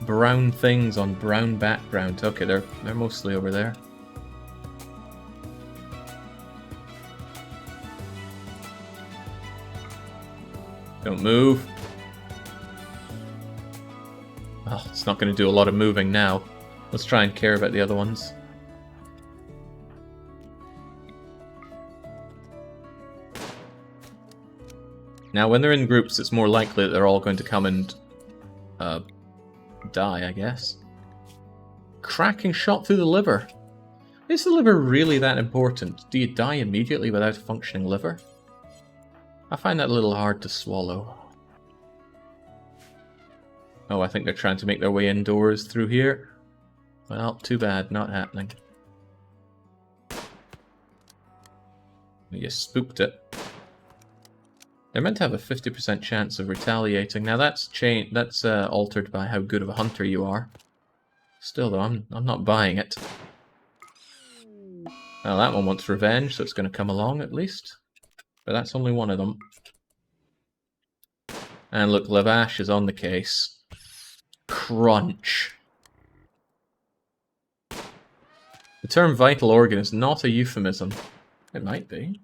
S1: Brown things on brown background. Okay, they're mostly over there. Don't move. Oh, it's not going to do a lot of moving now. Let's try and care about the other ones. Now, when they're in groups, it's more likely that they're all going to come and die, I guess. Cracking shot through the liver. Is the liver really that important? Do you die immediately without a functioning liver? I find that a little hard to swallow. Oh, I think they're trying to make their way indoors through here. Well, too bad, not happening. You spooked it. They're meant to have a 50% chance of retaliating. Now that's altered by how good of a hunter you are. Still though, I'm not buying it. Well, that one wants revenge, so it's going to come along at least. But that's only one of them. And look, Lavash is on the case. Crunch. The term vital organ is not a euphemism. It might be.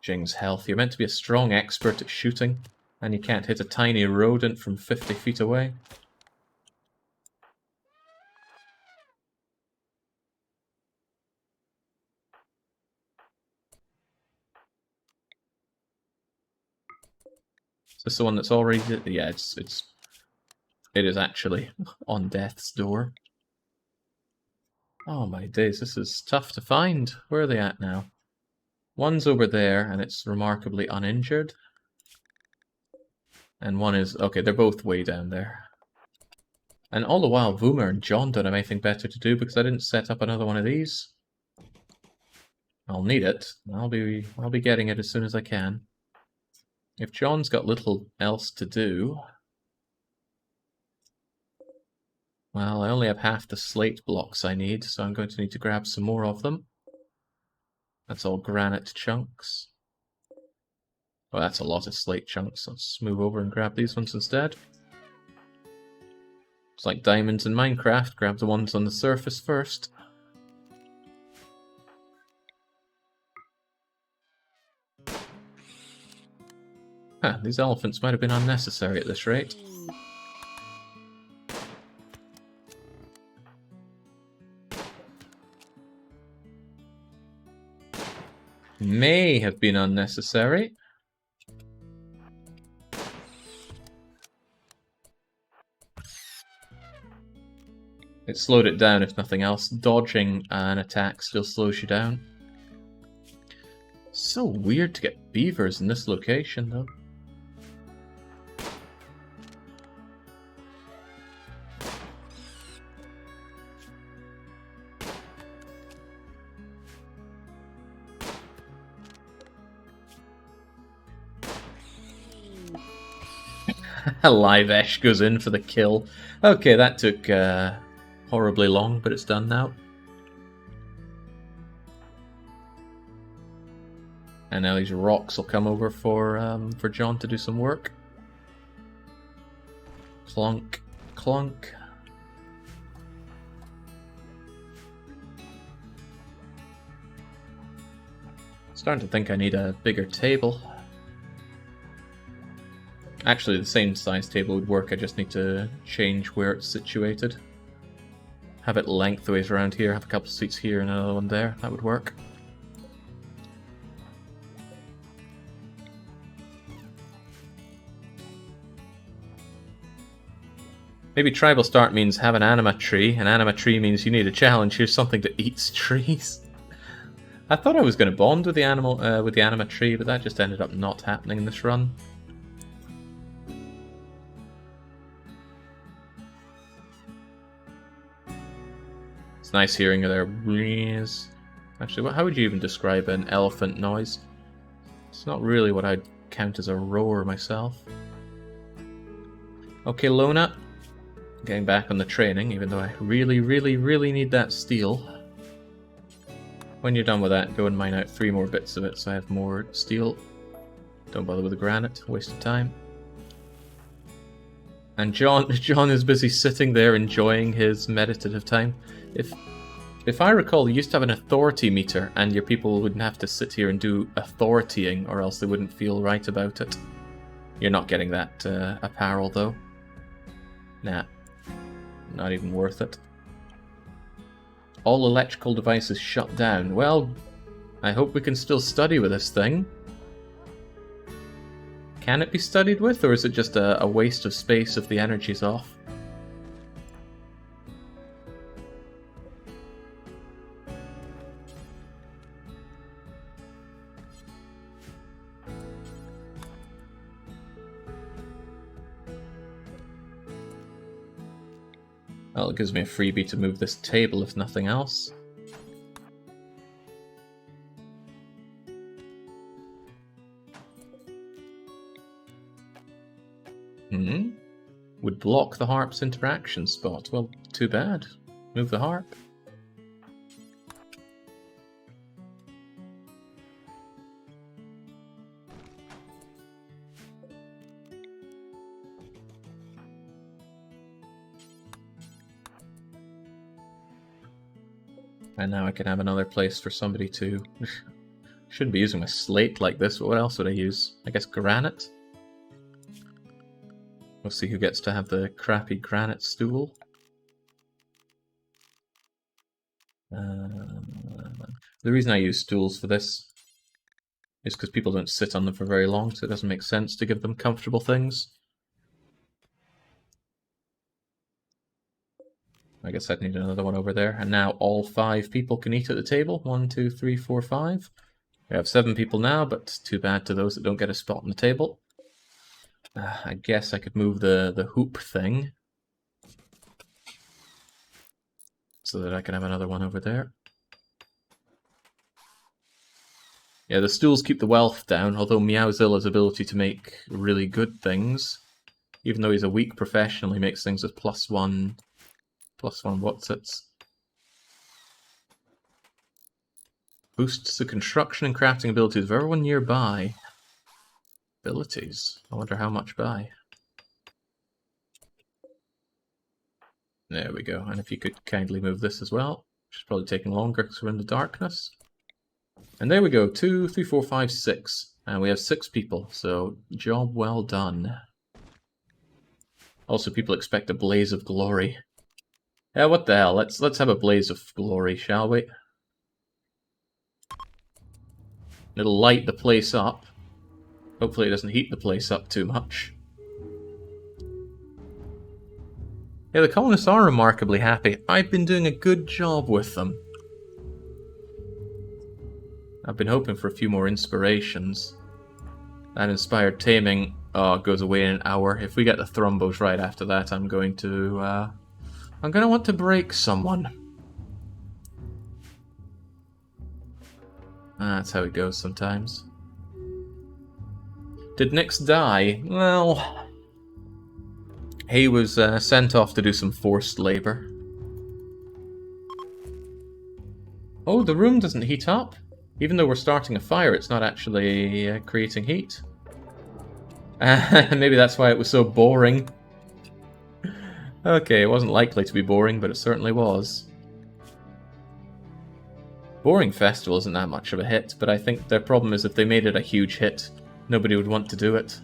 S1: Jing's health. You're meant to be a strong expert at shooting, and you can't hit a tiny rodent from 50 feet away. Is this the one that's already... Yeah, it is actually on death's door. Oh my days, this is tough to find. Where are they at now? One's over there, and it's remarkably uninjured. And one is... Okay, they're both way down there. And all the while, Voomer and John don't have anything better to do because I didn't set up another one of these. I'll need it. I'll be getting it as soon as I can. If John's got little else to do... Well, I only have half the slate blocks I need, so I'm going to need to grab some more of them. That's all granite chunks. Oh, that's a lot of slate chunks. Let's move over and grab these ones instead. It's like diamonds in Minecraft. Grab the ones on the surface first. Huh, these elephants might have been unnecessary at this rate. May have been unnecessary. It slowed it down, if nothing else. Dodging an attack still slows you down. So weird to get beavers in this location, though. Live Esh goes in for the kill. Okay, that took horribly long, but it's done now. And now these rocks will come over for John to do some work. Clunk, clunk. Starting to think I need a bigger table. Actually, the same size table would work, I just need to change where it's situated. Have it lengthways around here, have a couple seats here and another one there, that would work. Maybe tribal start means have an anima tree. An anima tree means you need a challenge. Here's something that eats trees. I thought I was going to bond with the anima tree, but that just ended up not happening in this run. It's nice hearing their breeze. Actually, how would you even describe an elephant noise? It's not really what I'd count as a roar myself. Okay, Lona. Getting back on the training, even though I really, really, really need that steel. When you're done with that, go and mine out 3 more bits of it so I have more steel. Don't bother with the granite, waste of time. And John is busy sitting there enjoying his meditative time. If I recall, you used to have an authority meter, and your people wouldn't have to sit here and do authoritying, or else they wouldn't feel right about it. You're not getting that apparel, though. Nah. Not even worth it. All electrical devices shut down. Well, I hope we can still study with this thing. Can it be studied with, or is it just a waste of space if the energy's off? Well, it gives me a freebie to move this table, if nothing else. Would block the harp's interaction spot. Well, too bad. Move the harp. And now I can have another place for somebody to... Shouldn't be using my slate like this, but what else would I use? I guess granite? We'll see who gets to have the crappy granite stool. The reason I use stools for this is because people don't sit on them for very long, so it doesn't make sense to give them comfortable things. I guess I'd need another one over there. And now all 5 people can eat at the table. 1, 2, 3, 4, 5. We have 7 people now, but too bad to those that don't get a spot on the table. I guess I could move the hoop thing so that I can have another one over there. Yeah, the stools keep the wealth down, although Meowzilla's ability to make really good things, even though he's a weak professional, he makes things with +1 what's-its. Boosts the construction and crafting abilities of everyone nearby. Abilities? I wonder how much by. There we go, and if you could kindly move this as well, which is probably taking longer because we're in the darkness. And there we go, 2, 3, 4, 5, 6. And we have 6 people, so job well done. Also, people expect a blaze of glory. Yeah, what the hell, let's have a blaze of glory, shall we? It'll light the place up. Hopefully it doesn't heat the place up too much. Yeah, the colonists are remarkably happy. I've been doing a good job with them. I've been hoping for a few more inspirations. That inspired taming goes away in an hour. If we get the thrombos right after that, I'm going to want to break someone. That's how it goes sometimes. Did Nyx die? Well, he was sent off to do some forced labor. Oh, the room doesn't heat up? Even though we're starting a fire, it's not actually creating heat. Maybe that's why it was so boring. Okay, it wasn't likely to be boring, but it certainly was. Boring Festival isn't that much of a hit, but I think their problem is if they made it a huge hit, nobody would want to do it.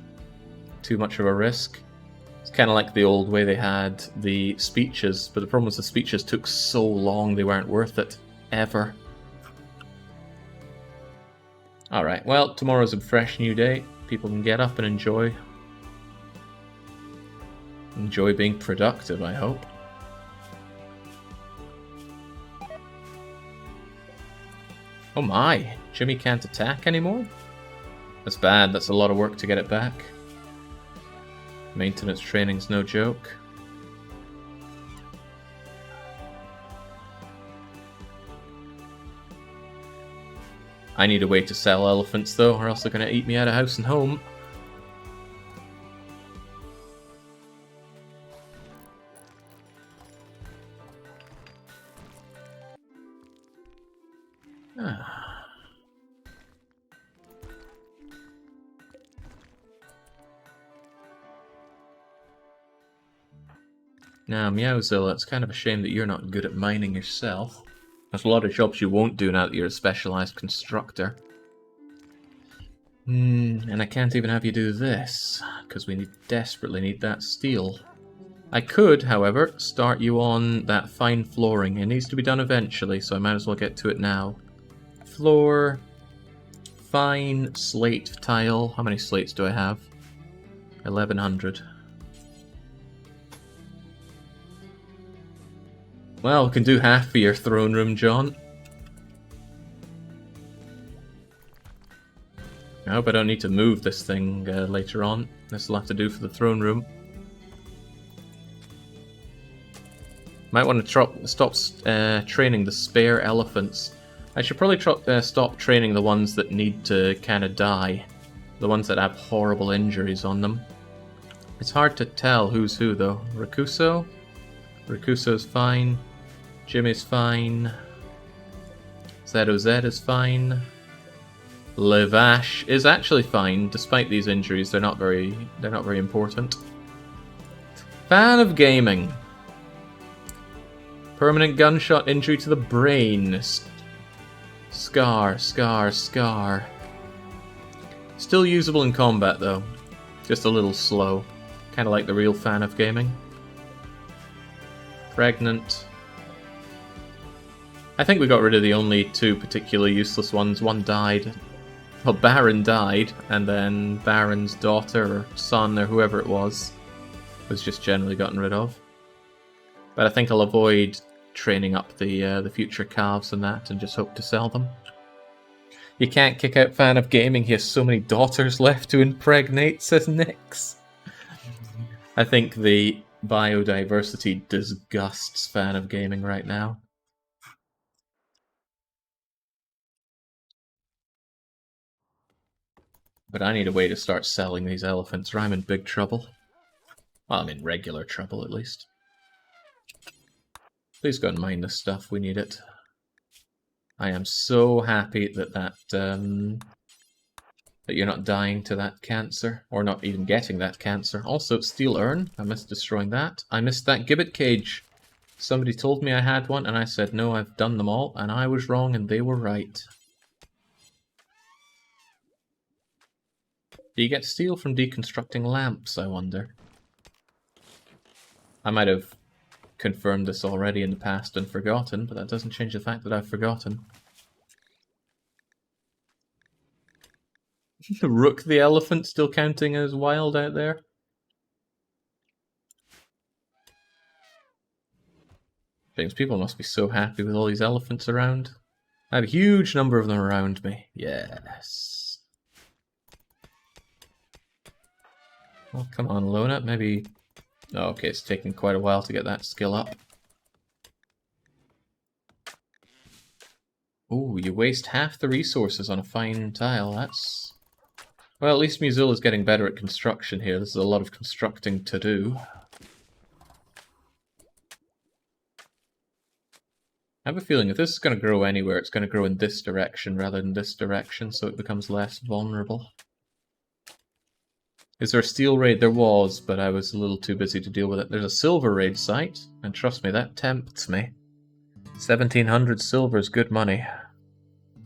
S1: Too much of a risk. It's kind of like the old way they had the speeches, but the problem was the speeches took so long they weren't worth it. Ever. Alright, well, tomorrow's a fresh new day. People can get up and enjoy being productive, I hope. Oh my, Jimmy can't attack anymore? That's bad, that's a lot of work to get it back. Maintenance training's no joke. I need a way to sell elephants though, or else they're gonna eat me out of house and home. Now, Meowzilla, it's kind of a shame that you're not good at mining yourself. There's a lot of jobs you won't do now that you're a specialized constructor. And I can't even have you do this, because we desperately need that steel. I could, however, start you on that fine flooring. It needs to be done eventually, so I might as well get to it now. Floor, fine slate tile. How many slates do I have? 1100. Well, we can do half for your throne room, John. I hope I don't need to move this thing later on. This will have to do for the throne room. Might want to stop training the spare elephants. I should probably stop training the ones that need to kind of die. The ones that have horrible injuries on them. It's hard to tell who's who, though. Rakuso? Rakuso's fine. Jimmy's fine. ZOZ is fine. Levash is actually fine, despite these injuries. They're not very important. Fan of gaming. Permanent gunshot injury to the brain. Scar. Still usable in combat though. Just a little slow. Kind of like the real fan of gaming. Pregnant. I think we got rid of the only 2 particularly useless ones. One died. Well, Baron died, and then Baron's daughter or son or whoever it was just generally gotten rid of. But I think I'll avoid training up the future calves and that, and just hope to sell them. You can't kick out fan of gaming. He has so many daughters left to impregnate, says Nyx. I think the biodiversity disgusts fan of gaming right now. But I need a way to start selling these elephants, or I'm in big trouble. Well, I'm in regular trouble, at least. Please go and mine this stuff, we need it. I am so happy that you're not dying to that cancer, or not even getting that cancer. Also, steel urn, I missed destroying that. I missed that gibbet cage. Somebody told me I had one, and I said, no, I've done them all, and I was wrong, and they were right. Do you get steel from deconstructing lamps, I wonder? I might have confirmed this already in the past and forgotten, but that doesn't change the fact that I've forgotten. Rook the elephant still counting as wild out there? James, people must be so happy with all these elephants around. I have a huge number of them around me. Yes. Oh, come on, Lona. Maybe... Oh, okay, it's taking quite a while to get that skill up. Ooh, you waste half the resources on a fine tile. That's... Well, at least Muzilla's getting better at construction here. This is a lot of constructing to do. I have a feeling if this is going to grow anywhere, it's going to grow in this direction rather than this direction, so it becomes less vulnerable. Is there a steel raid? There was, but I was a little too busy to deal with it. There's a silver raid site, and trust me, that tempts me. 1700 silver is good money.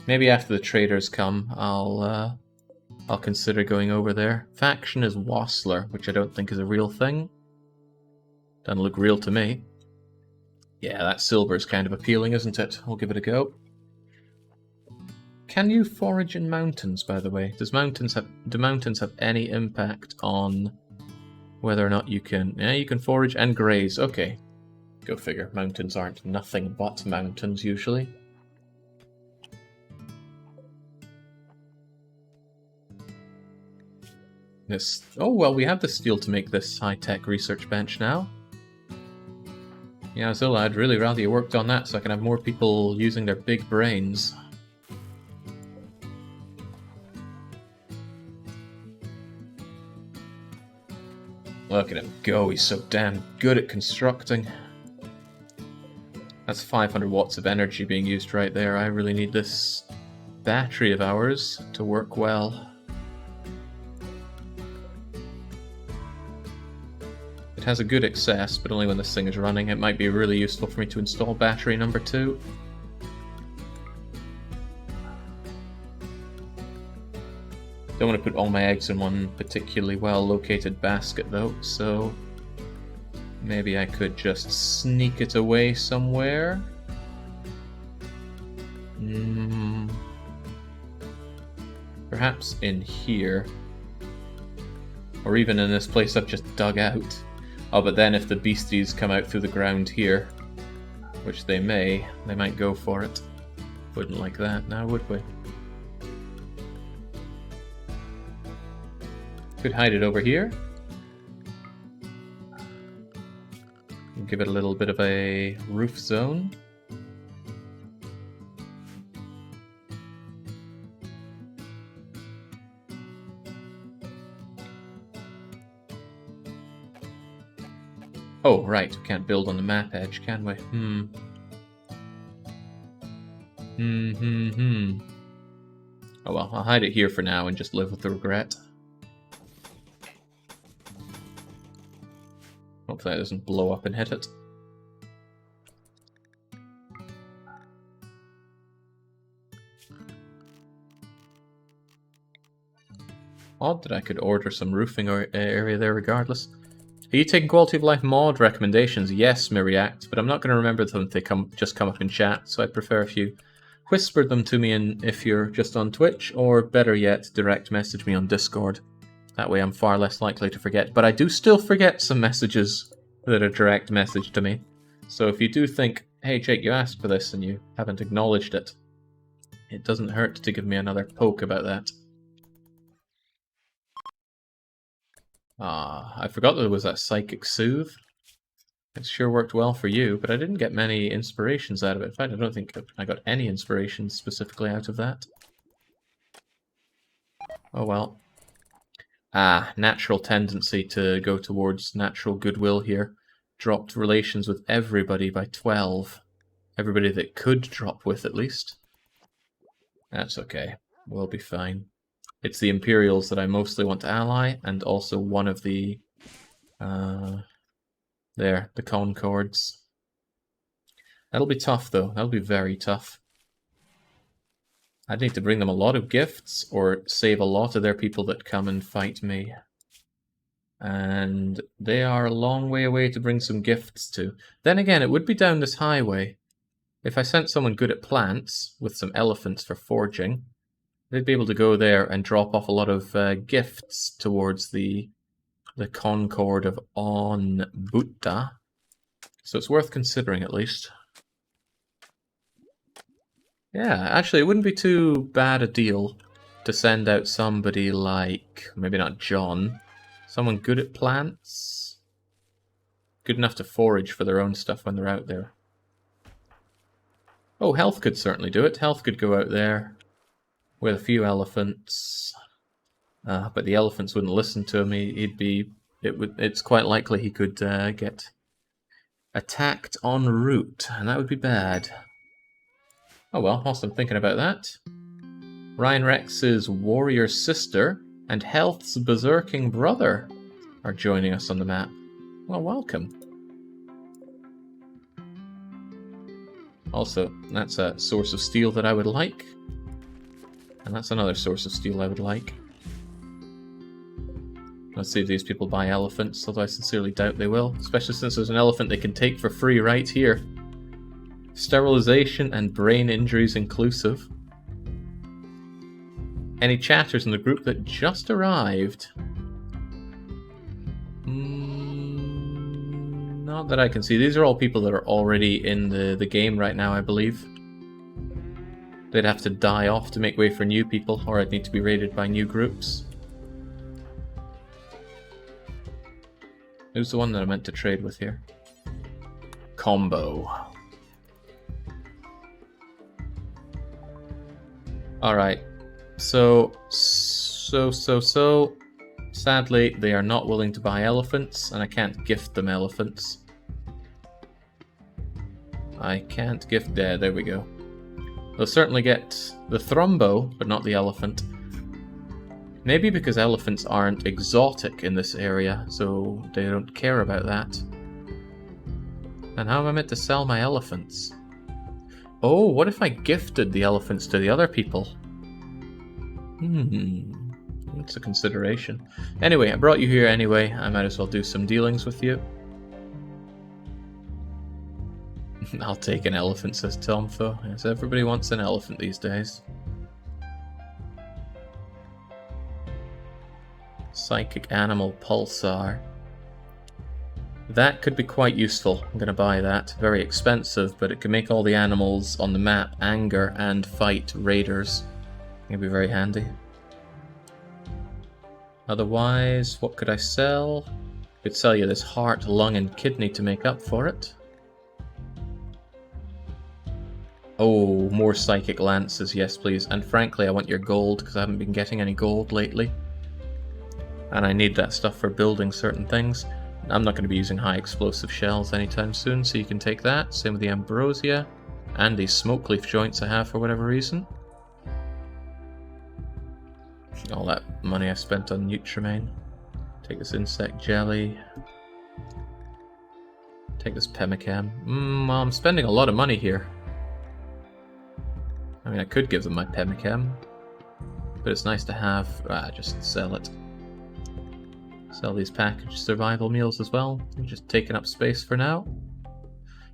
S1: Maybe after the traders come, I'll consider going over there. Faction is Wassler, which I don't think is a real thing. Doesn't look real to me. Yeah, that silver is kind of appealing, isn't it? I'll give it a go. Can you forage in mountains, by the way? Do mountains have any impact on whether or not you can... Yeah, you can forage and graze. Okay. Go figure. Mountains aren't nothing but mountains, usually. This... Oh, well, we have the steel to make this high-tech research bench now. Yeah, Zilla, I'd really rather you worked on that so I can have more people using their big brains. Look at him go, he's so damn good at constructing. That's 500 watts of energy being used right there. I really need this battery of ours to work well. It has a good excess, but only when this thing is running. It might be really useful for me to install battery number 2. Don't want to put all my eggs in one particularly well-located basket, though, so maybe I could just sneak it away somewhere. Perhaps in here. Or even in this place I've just dug out. Oh, but then if the beasties come out through the ground here, which they might go for it. Wouldn't like that now, would we? Could hide it over here. Give it a little bit of a roof zone. Oh, right, we can't build on the map edge, can we? Oh well, I'll hide it here for now and just live with the regret. Hopefully that doesn't blow up and hit it. Odd that I could order some roofing area there regardless. Are you taking quality of life mod recommendations? Yes, Miriact, but I'm not going to remember them if they just come up in chat, so I'd prefer if you whispered them to me if you're just on Twitch, or better yet, direct message me on Discord. That way I'm far less likely to forget, but I do still forget some messages that are direct message to me. So if you do think, hey Jake, you asked for this and you haven't acknowledged it, it doesn't hurt to give me another poke about that. I forgot there was that Psychic Soothe. It sure worked well for you, but I didn't get many inspirations out of it. In fact, I don't think I got any inspirations specifically out of that. Oh well. Ah, natural tendency to go towards natural goodwill here. Dropped relations with everybody by 12. Everybody that could drop with, at least. That's okay. We'll be fine. It's the Imperials that I mostly want to ally, and also one of the... there, the Concords. That'll be tough, though. That'll be very tough. I'd need to bring them a lot of gifts, or save a lot of their people that come and fight me. And they are a long way away to bring some gifts to. Then again, it would be down this highway. If I sent someone good at plants, with some elephants for forging, they'd be able to go there and drop off a lot of gifts towards the Concord of On-Butta. So it's worth considering, at least. Yeah, actually, it wouldn't be too bad a deal to send out somebody like, maybe not John, someone good at plants, good enough to forage for their own stuff when they're out there. Oh, Health could certainly do it. Health could go out there with a few elephants, but the elephants wouldn't listen to him. It's quite likely he could get attacked en route, and that would be bad. Oh well, whilst I'm thinking about that, Ryan Rex's warrior sister and Health's berserking brother are joining us on the map. Well, welcome. Also, that's a source of steel that I would like. And that's another source of steel I would like. Let's see if these people buy elephants, although I sincerely doubt they will. Especially since there's an elephant they can take for free right here. Sterilization and brain injuries inclusive. Any chatters in the group that just arrived? Not that I can see. These are all people that are already in the game right now, I believe. They'd have to die off to make way for new people, or I'd need to be raided by new groups. Who's the one that I meant to trade with here? Combo. Alright. So. Sadly, they are not willing to buy elephants, and I can't gift them elephants. I can't gift... There we go. They'll certainly get the Thrumbo, but not the elephant. Maybe because elephants aren't exotic in this area, so they don't care about that. And how am I meant to sell my elephants? Oh, what if I gifted the elephants to the other people? That's a consideration. Anyway, I brought you here anyway. I might as well do some dealings with you. I'll take an elephant, says Tomfo. Yes, everybody wants an elephant these days. Psychic Animal Pulsar. That could be quite useful. I'm going to buy that. Very expensive, but it can make all the animals on the map anger and fight raiders. It'll be very handy. Otherwise, what could I sell? Could sell you this heart, lung, and kidney to make up for it. Oh, more psychic lances, yes please. And frankly, I want your gold, because I haven't been getting any gold lately. And I need that stuff for building certain things. I'm not going to be using high explosive shells anytime soon, so you can take that. Same with the ambrosia. And these smoke leaf joints I have for whatever reason. All that money I spent on Nutrimane. Take this insect jelly. Take this pemmican. Well, I'm spending a lot of money here. I mean, I could give them my pemmican, but it's nice to have. Just sell it. Sell these packaged survival meals as well. I'm just taking up space for now.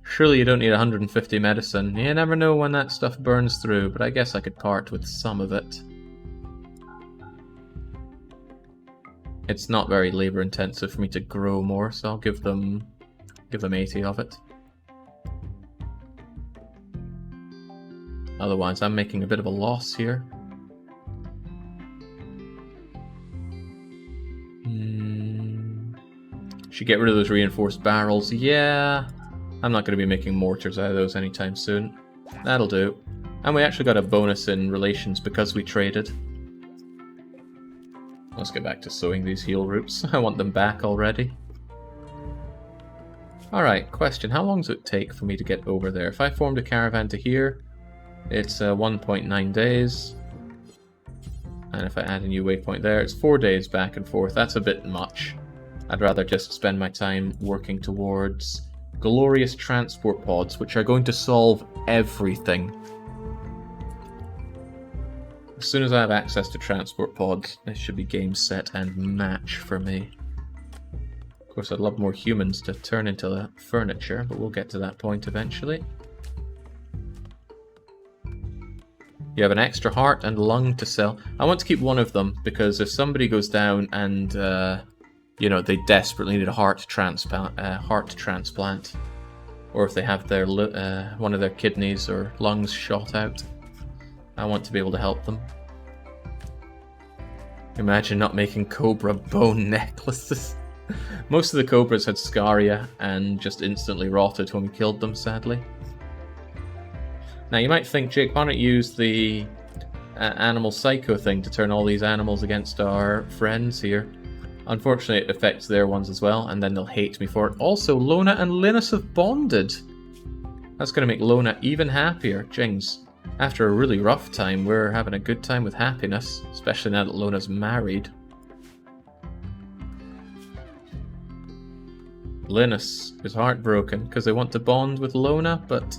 S1: Surely you don't need 150 medicine. You never know when that stuff burns through, but I guess I could part with some of it. It's not very labor intensive for me to grow more, so I'll give them 80 of it. Otherwise, I'm making a bit of a loss here. Should get rid of those reinforced barrels. Yeah, I'm not going to be making mortars out of those anytime soon. That'll do. And we actually got a bonus in relations because we traded. Let's get back to sowing these heal roots. I want them back already. Alright, question. How long does it take for me to get over there? If I formed a caravan to here, it's 1.9 days. And if I add a new waypoint there, it's 4 days back and forth. That's a bit much. I'd rather just spend my time working towards glorious transport pods, which are going to solve everything. As soon as I have access to transport pods, it should be game, set, and match for me. Of course, I'd love more humans to turn into the furniture, but we'll get to that point eventually. You have an extra heart and lung to sell. I want to keep one of them, because if somebody goes down and, you know, they desperately need a heart transplant, or if they have their one of their kidneys or lungs shot out, I want to be able to help them. Imagine not making cobra bone necklaces. Most of the cobras had scaria and just instantly rotted when we killed them, sadly. Now you might think, Jake, why don't you use the animal psycho thing to turn all these animals against our friends here? Unfortunately, it affects their ones as well, and then they'll hate me for it. Also, Lona and Linus have bonded. That's going to make Lona even happier. Jings, after a really rough time, we're having a good time with happiness, especially now that Lona's married. Linus is heartbroken because they want to bond with Lona, but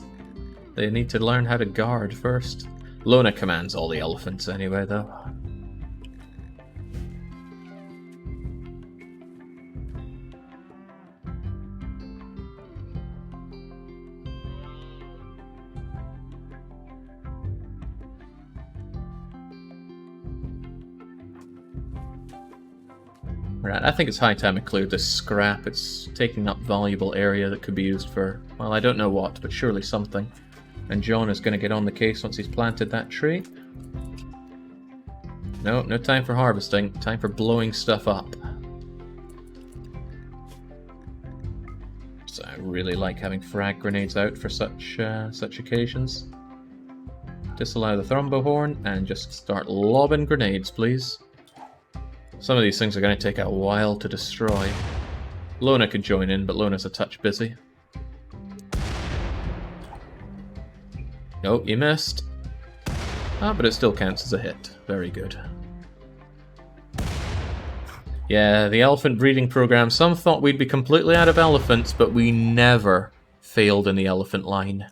S1: they need to learn how to guard first. Lona commands all the elephants anyway, though. Right, I think it's high time I cleared this scrap. It's taking up valuable area that could be used for, well, I don't know what, but surely something. And John is going to get on the case once he's planted that tree. No, no time for harvesting. Time for blowing stuff up. So I really like having frag grenades out for such occasions. Disallow the thrombohorn and just start lobbing grenades, please. Some of these things are going to take a while to destroy. Lona could join in, but Lona's a touch busy. Oh, you missed. Ah, but it still counts as a hit. Very good. Yeah, the elephant breeding program. Some thought we'd be completely out of elephants, but we never failed in the elephant line.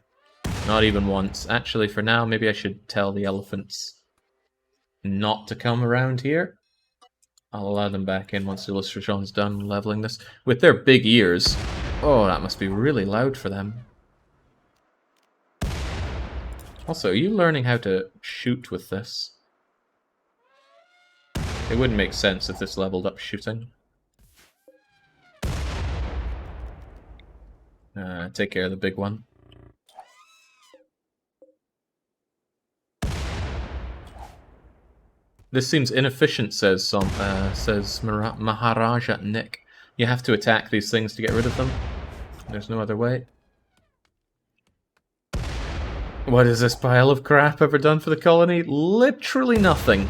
S1: Not even once. Actually, for now, maybe I should tell the elephants not to come around here. I'll allow them back in once Illustration's done leveling this. With their big ears. Oh, that must be really loud for them. Also, are you learning how to shoot with this? It wouldn't make sense if this leveled up shooting. Take care of the big one. This seems inefficient, says Maharaja Nick. You have to attack these things to get rid of them. There's no other way. What has this pile of crap ever done for the colony? Literally nothing.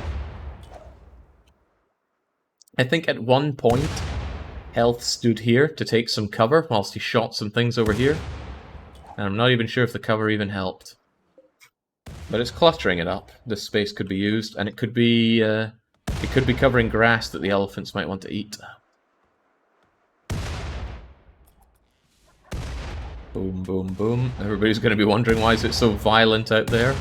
S1: I think at one point, Health stood here to take some cover whilst he shot some things over here. And I'm not even sure if the cover even helped. But it's cluttering it up. This space could be used, and it could be covering grass that the elephants might want to eat. Boom, boom, boom. Everybody's going to be wondering why is it so violent out there.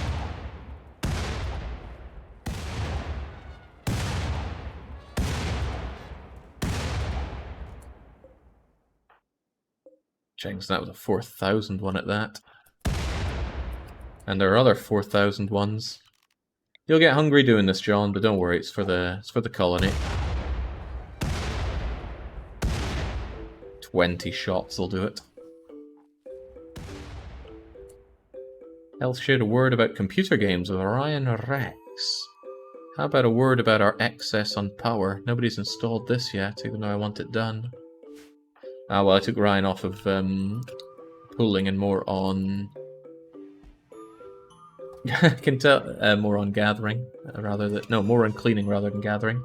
S1: Jenks, that was a 4,000 one at that. And there are other 4,000 ones. You'll get hungry doing this, John, but don't worry, it's for the colony. 20 shots will do it. Health shared a word about computer games with Orion Rex. How about a word about our excess on power? Nobody's installed this yet, even though I want it done. Ah, well, I took Ryan off of pooling and more on... I can tell more on gathering rather than more on cleaning rather than gathering.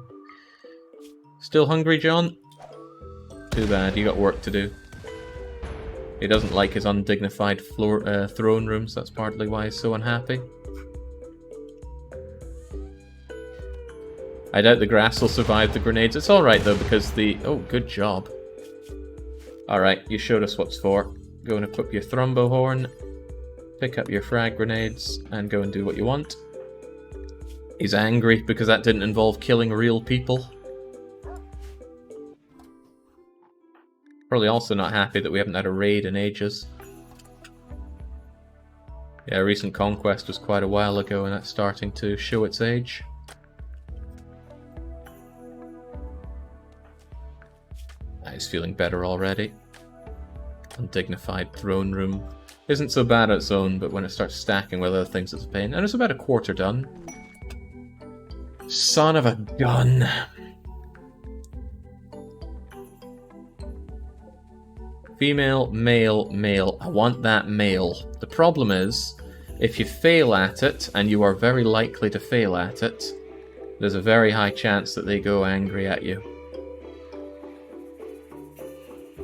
S1: Still hungry, John? Too bad, you got work to do. He doesn't like his undignified throne room, so that's partly why he's so unhappy. I doubt the grass will survive the grenades. It's alright though, because the... Oh, good job. Alright, you showed us what's for. Go and equip your thrombo horn, pick up your frag grenades, and go and do what you want. He's angry because that didn't involve killing real people. Probably also not happy that we haven't had a raid in ages. Yeah, recent conquest was quite a while ago, and that's starting to show its age. He's feeling better already. Undignified throne room isn't so bad on its own, but when it starts stacking with other things, it's a pain. And it's about a quarter done. Son of a gun. Female, male, male. I want that male. The problem is, if you fail at it, and you are very likely to fail at it, there's a very high chance that they go angry at you.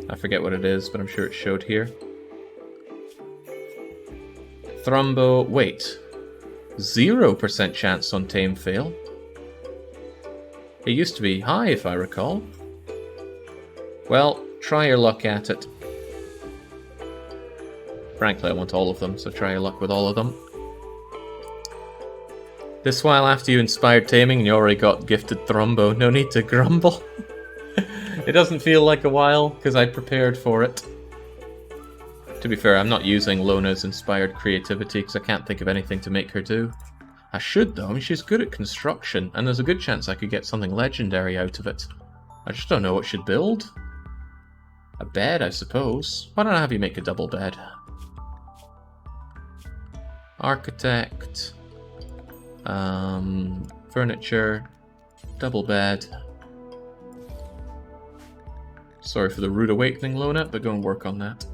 S1: I forget what it is, but I'm sure it showed here. Thrombo... Wait. 0% chance on tame fail. It used to be high, if I recall. Well, try your luck at it. Frankly, I want all of them, so try your luck with all of them. This while after you inspired taming and you already got gifted Thrombo, no need to grumble. It doesn't feel like a while, because I prepared for it. To be fair, I'm not using Lona's inspired creativity, because I can't think of anything to make her do. I should, though. I mean, she's good at construction, and there's a good chance I could get something legendary out of it. I just don't know what she'd build. A bed, I suppose. Why don't I have you make a double bed? Architect. Furniture. Double bed. Sorry for the rude awakening, Lona, but go and work on that.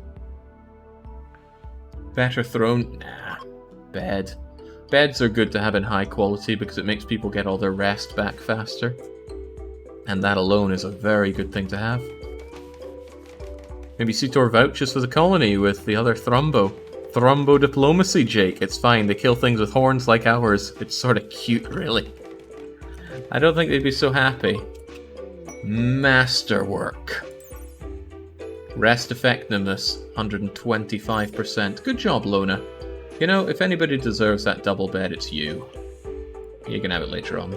S1: Better throne? Nah. Bed. Beds are good to have in high quality because it makes people get all their rest back faster. And that alone is a very good thing to have. Maybe Sutor vouches for the colony with the other Thrombo. Thrombo diplomacy, Jake. It's fine, they kill things with horns like ours. It's sort of cute, really. I don't think they'd be so happy. Masterwork. Rest effectiveness, 125%. Good job, Lona. You know, if anybody deserves that double bed, it's you. You can have it later on.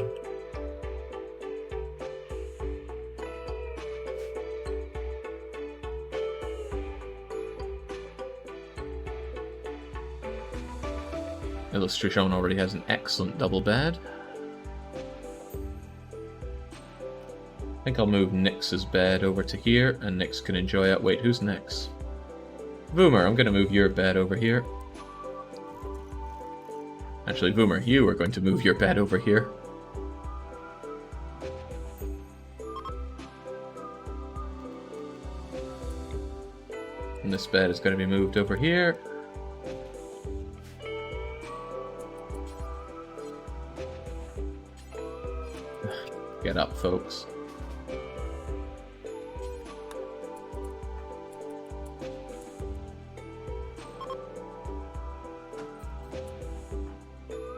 S1: Illustration already has an excellent double bed. I think I'll move Nyx's bed over to here, and Nyx can enjoy it. Wait, who's Nyx? Voomer, I'm going to move your bed over here. Actually, Voomer, you are going to move your bed over here. And this bed is going to be moved over here. Get up, folks.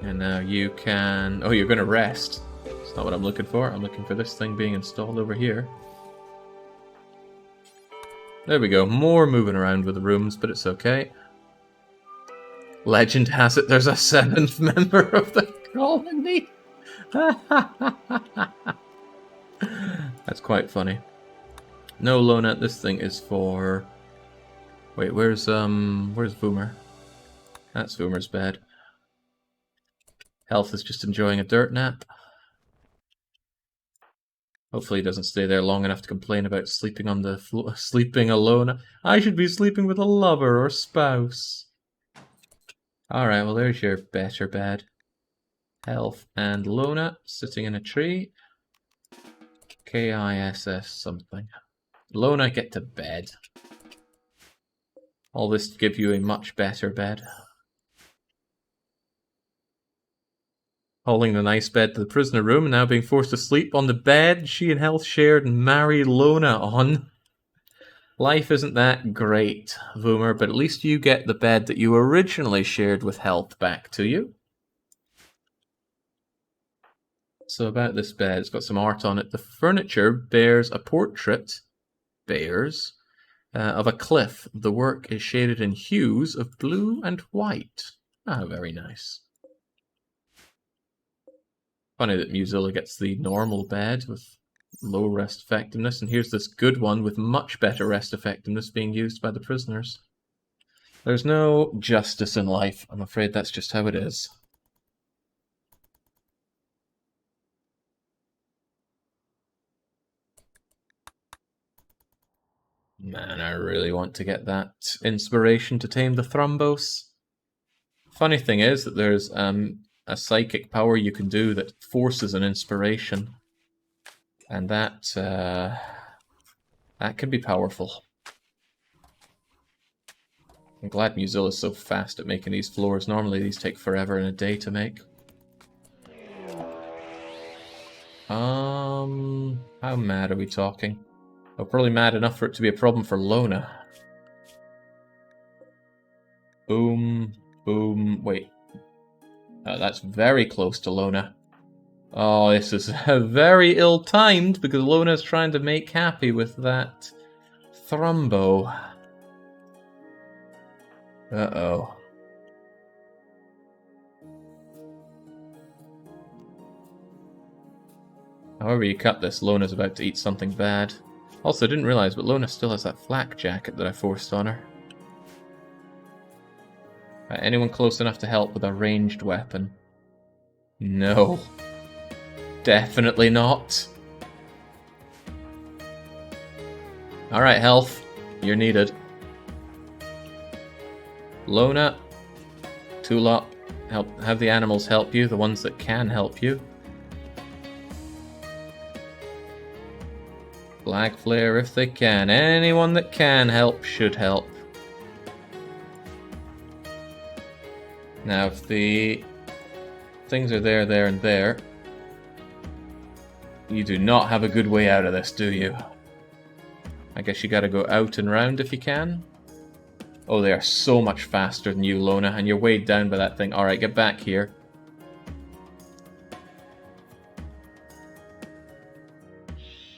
S1: And now you can... Oh, you're going to rest. That's not what I'm looking for. I'm looking for this thing being installed over here. There we go. More moving around with the rooms, but it's okay. Legend has it there's a 7th member of the colony. That's quite funny. No, Lona, this thing is for... Wait, where's Voomer? That's Voomer's bed. Health is just enjoying a dirt nap. Hopefully he doesn't stay there long enough to complain about sleeping on the floor, sleeping alone. I should be sleeping with a lover or spouse. Alright, well there's your better bed. Health and Lona sitting in a tree. KISS something. Lona, get to bed. All this to give you a much better bed. hauling the nice bed to the prisoner room and now being forced to sleep on the bed she and Health shared and married Lona on. Life isn't that great, Voomer, but at least you get the bed that you originally shared with Health back to you. So about this bed, it's got some art on it. The furniture bears a portrait, of a cliff. The work is shaded in hues of blue and white. Ah, very nice. Funny that Muzilla gets the normal bed with low rest effectiveness, and here's this good one with much better rest effectiveness being used by the prisoners. There's no justice in life. I'm afraid that's just how it is. Man, I really want to get that inspiration to tame the Thrumbos. Funny thing is that there's a psychic power you can do that forces an inspiration. And that can be powerful. I'm glad Muzilla's so fast at making these floors. Normally these take forever and a day to make. How mad are we talking? Oh, probably mad enough for it to be a problem for Lona. Boom, boom, wait. That's very close to Lona. Oh, this is very ill-timed because Lona's trying to make happy with that Thrumbo. Uh-oh. However you cut this, Lona's about to eat something bad. Also, I didn't realize, but Lona still has that flak jacket that I forced on her. Anyone close enough to help with a ranged weapon? No. Definitely not. Alright, Health. You're needed. Lona. Tulop. Have the animals help you, the ones that can help you. Flag Flare if they can. Anyone that can help should help. Now, if the things are there, there, and there, you do not have a good way out of this, do you? I guess you gotta go out and round if you can. Oh, they are so much faster than you, Lona, and you're weighed down by that thing. Alright, get back here.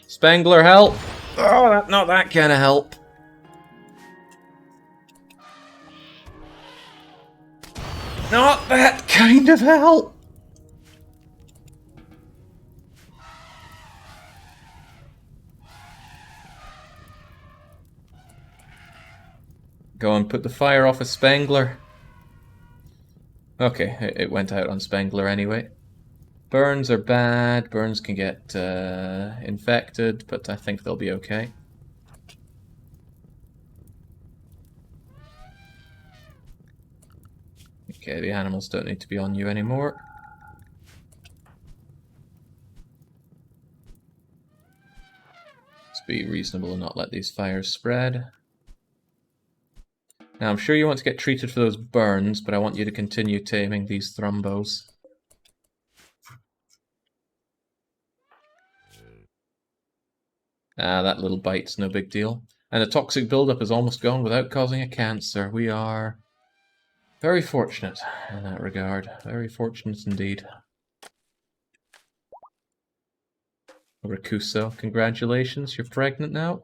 S1: Spangler, help! Oh, not that kind of help. Not that kind of help! Go and put the fire off of Spangler. Okay, it went out on Spangler anyway. Burns are bad. Burns can get infected, but I think they'll be okay. Okay, the animals don't need to be on you anymore. Let's be reasonable and not let these fires spread. Now, I'm sure you want to get treated for those burns, but I want you to continue taming these Thrumbos. Ah, that little bite's no big deal. And the toxic buildup is almost gone without causing a cancer. We are very fortunate in that regard. Very fortunate indeed. Rakuso, congratulations, you're pregnant now.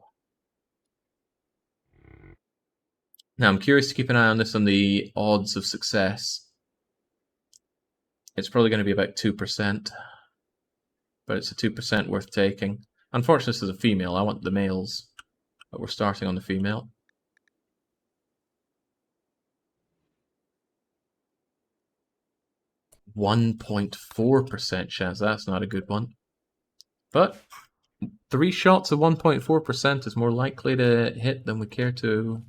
S1: Now, I'm curious to keep an eye on this on the odds of success. It's probably going to be about 2%. But it's a 2% worth taking. Unfortunately, this is a female. I want the males. But we're starting on the female. .4% chance. That's not a good one. But 3 shots of 1.4% is more likely to hit than we care to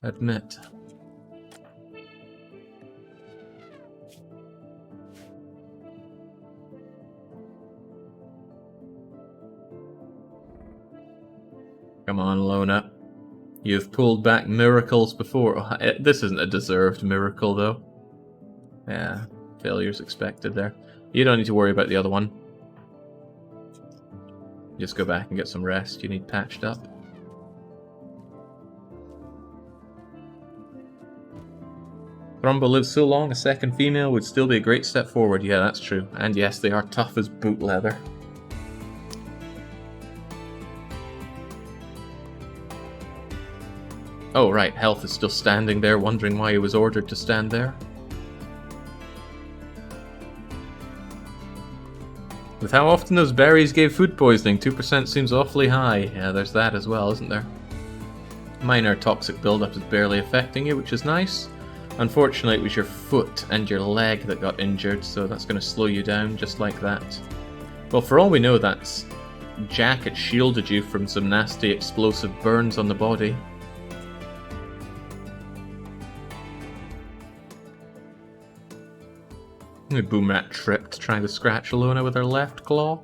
S1: admit. Come on, Lona. You've pulled back miracles before. This isn't a deserved miracle, though. Yeah, failure's expected there. You don't need to worry about the other one. Just go back and get some rest. You need patched up. Thrumbo lives so long, a second female would still be a great step forward. Yeah, that's true. And yes, they are tough as boot leather. Oh, right, Health is still standing there, wondering why he was ordered to stand there. With how often those berries gave food poisoning, 2% seems awfully high. Yeah, there's that as well, isn't there? Minor toxic buildup is barely affecting you, which is nice. Unfortunately, it was your foot and your leg that got injured, so that's going to slow you down just like that. Well, for all we know, that jacket shielded you from some nasty explosive burns on the body. Boomrat tripped, trying to scratch Alona with her left claw.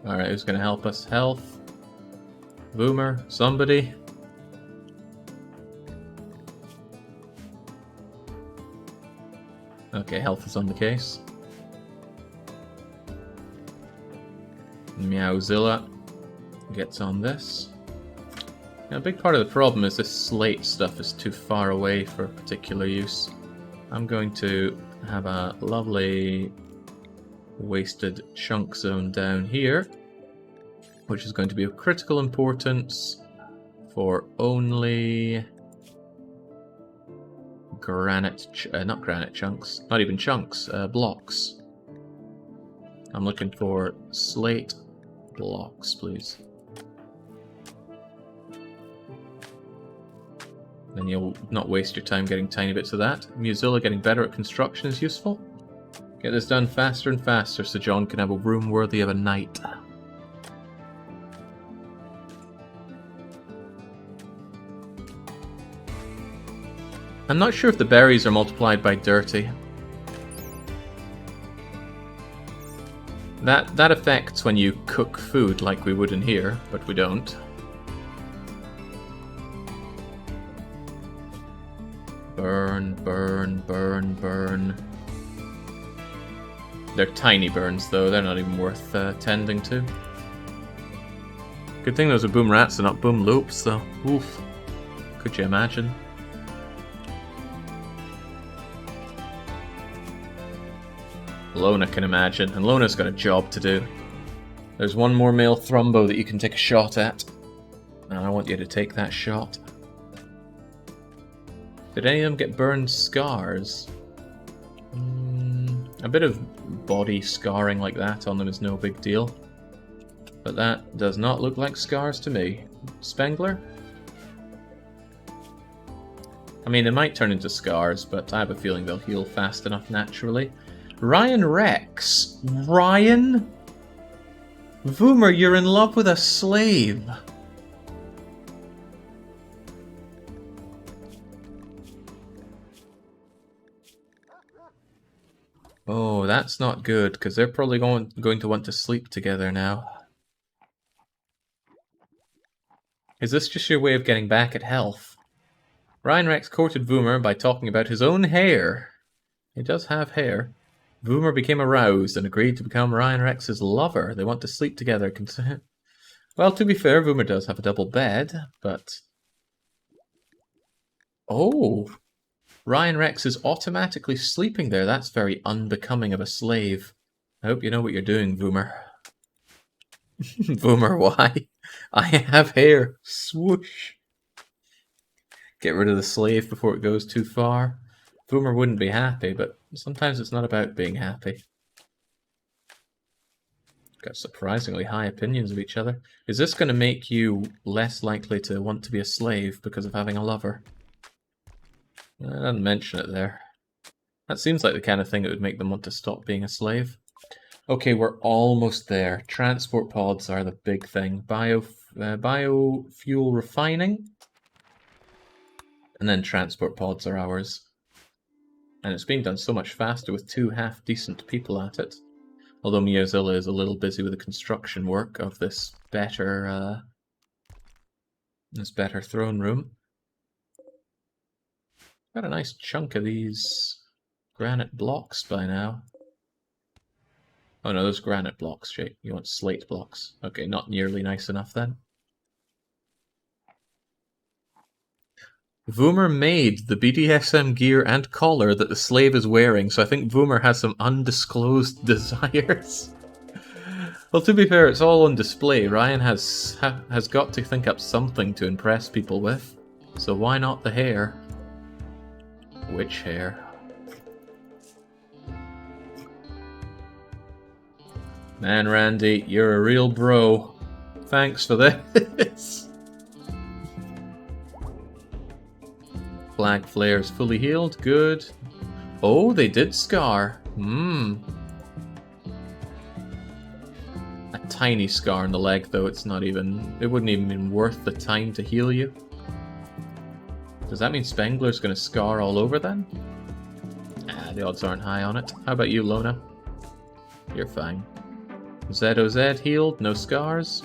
S1: Alright, who's going to help us? Health? Boomer? Somebody? Okay, Health is on the case. Meowzilla gets on this. Now, a big part of the problem is this slate stuff is too far away for particular use. I'm going to have a lovely wasted chunk zone down here, which is going to be of critical importance for only not granite chunks, not even chunks, blocks. I'm looking for slate blocks, please. Then you'll not waste your time getting tiny bits of that. Muzilla getting better at construction is useful. Get this done faster and faster so John can have a room worthy of a knight. I'm not sure if the berries are multiplied by dirty. That affects when you cook food like we would in here, but we don't. Burn, burn, burn, burn. They're tiny burns though, they're not even worth tending to. Good thing those are boom rats and not boom loops though. Oof. Could you imagine? Lona can imagine, and Lona's got a job to do. There's one more male Thrumbo that you can take a shot at. And I want you to take that shot. Did any of them get burned scars? A bit of body scarring like that on them is no big deal. But that does not look like scars to me. Spengler? I mean, they might turn into scars, but I have a feeling they'll heal fast enough naturally. Ryan Rex? Ryan? Voomer, you're in love with a slave. Oh, that's not good, because they're probably going to want to sleep together now. Is this just your way of getting back at Health? Ryan Rex courted Voomer by talking about his own hair. He does have hair. Voomer became aroused and agreed to become Ryan Rex's lover. They want to sleep together. Well, to be fair, Voomer does have a double bed, but... Oh! Ryan Rex is automatically sleeping there. That's very unbecoming of a slave. I hope you know what you're doing, Voomer. Voomer, why? I have hair. Swoosh. Get rid of the slave before it goes too far. Voomer wouldn't be happy, but sometimes it's not about being happy. Got surprisingly high opinions of each other. Is this going to make you less likely to want to be a slave because of having a lover? I didn't mention it there. That seems like the kind of thing that would make them want to stop being a slave. Okay, we're almost there. Transport pods are the big thing. Biofuel refining. And then transport pods are ours. And it's being done so much faster with two half-decent people at it. Although Meowzilla is a little busy with the construction work of this better throne room. Got a nice chunk of these granite blocks by now. Oh no, those granite blocks, Jake. You want slate blocks. Okay, not nearly nice enough then. Voomer made the BDSM gear and collar that the slave is wearing, so I think Voomer has some undisclosed desires. Well, to be fair, it's all on display. Ryan has got to think up something to impress people with, so why not the hair? Which hair? Man, Randy, you're a real bro. Thanks for this. Flag flare's fully healed. Good. Oh, they did scar. A tiny scar on the leg, though. It's not even... It wouldn't even be worth the time to heal you. Does that mean Spengler's going to scar all over then? Ah, the odds aren't high on it. How about you, Lona? You're fine. ZOZ healed, no scars.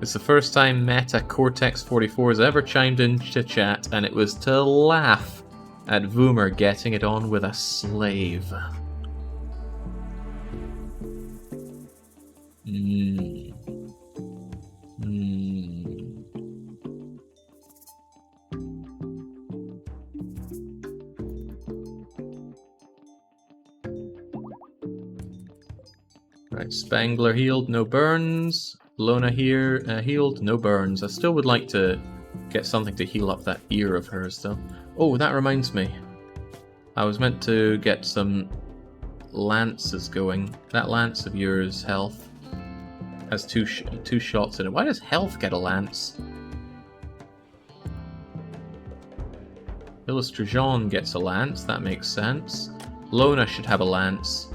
S1: It's the first time Meta Cortex 44 has ever chimed into chat, and it was to laugh at Voomer getting it on with a slave. Right, Spangler healed, no burns. Lona here, healed, no burns. I still would like to get something to heal up that ear of hers, though. Oh, that reminds me. I was meant to get some lances going. That lance of yours, health, has two shots in it. Why does health get a lance? Illustrajon gets a lance, that makes sense. Lona should have a lance.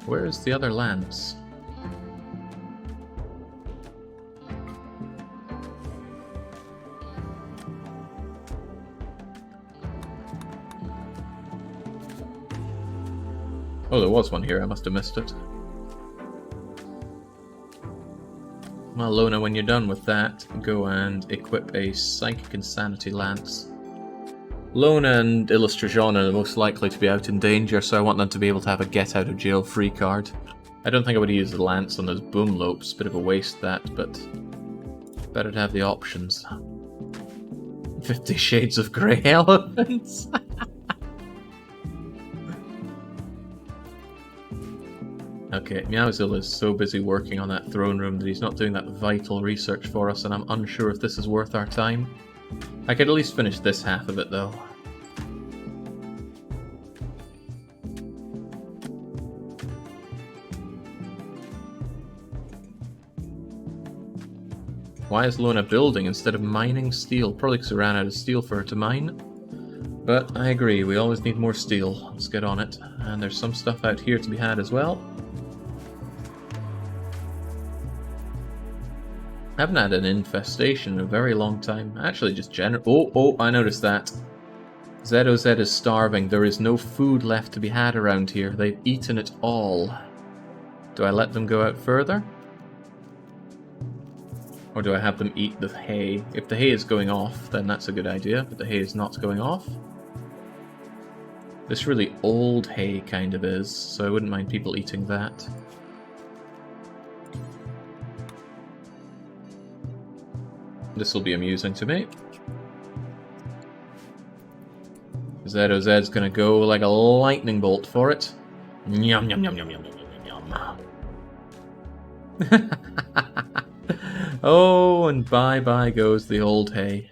S1: Where's the other lance? Oh, there was one here. I must have missed it. Well, Lona, when you're done with that, go and equip a Psychic Insanity Lance. Lona and Illustrajon are most likely to be out in danger, so I want them to be able to have a get-out-of-jail-free card. I don't think I would use the lance on those boom lopes. Bit of a waste, that, but better to have the options. 50 Shades of Grey elephants. Okay, Meowzilla is so busy working on that throne room that he's not doing that vital research for us, and I'm unsure if this is worth our time. I could at least finish this half of it, though. Why is Lona building instead of mining steel? Probably because we ran out of steel for her to mine. But I agree, we always need more steel. Let's get on it. And there's some stuff out here to be had as well. I haven't had an infestation in a very long time. Actually, just Oh, I noticed that. ZOZ is starving. There is no food left to be had around here. They've eaten it all. Do I let them go out further? Or do I have them eat the hay? If the hay is going off, then that's a good idea, but the hay is not going off. This really old hay kind of is, so I wouldn't mind people eating that. This will be amusing to me. ZOZ's gonna go like a lightning bolt for it. Yum yum yum yum yum yum yum yum. Oh, and bye-bye goes the old hay.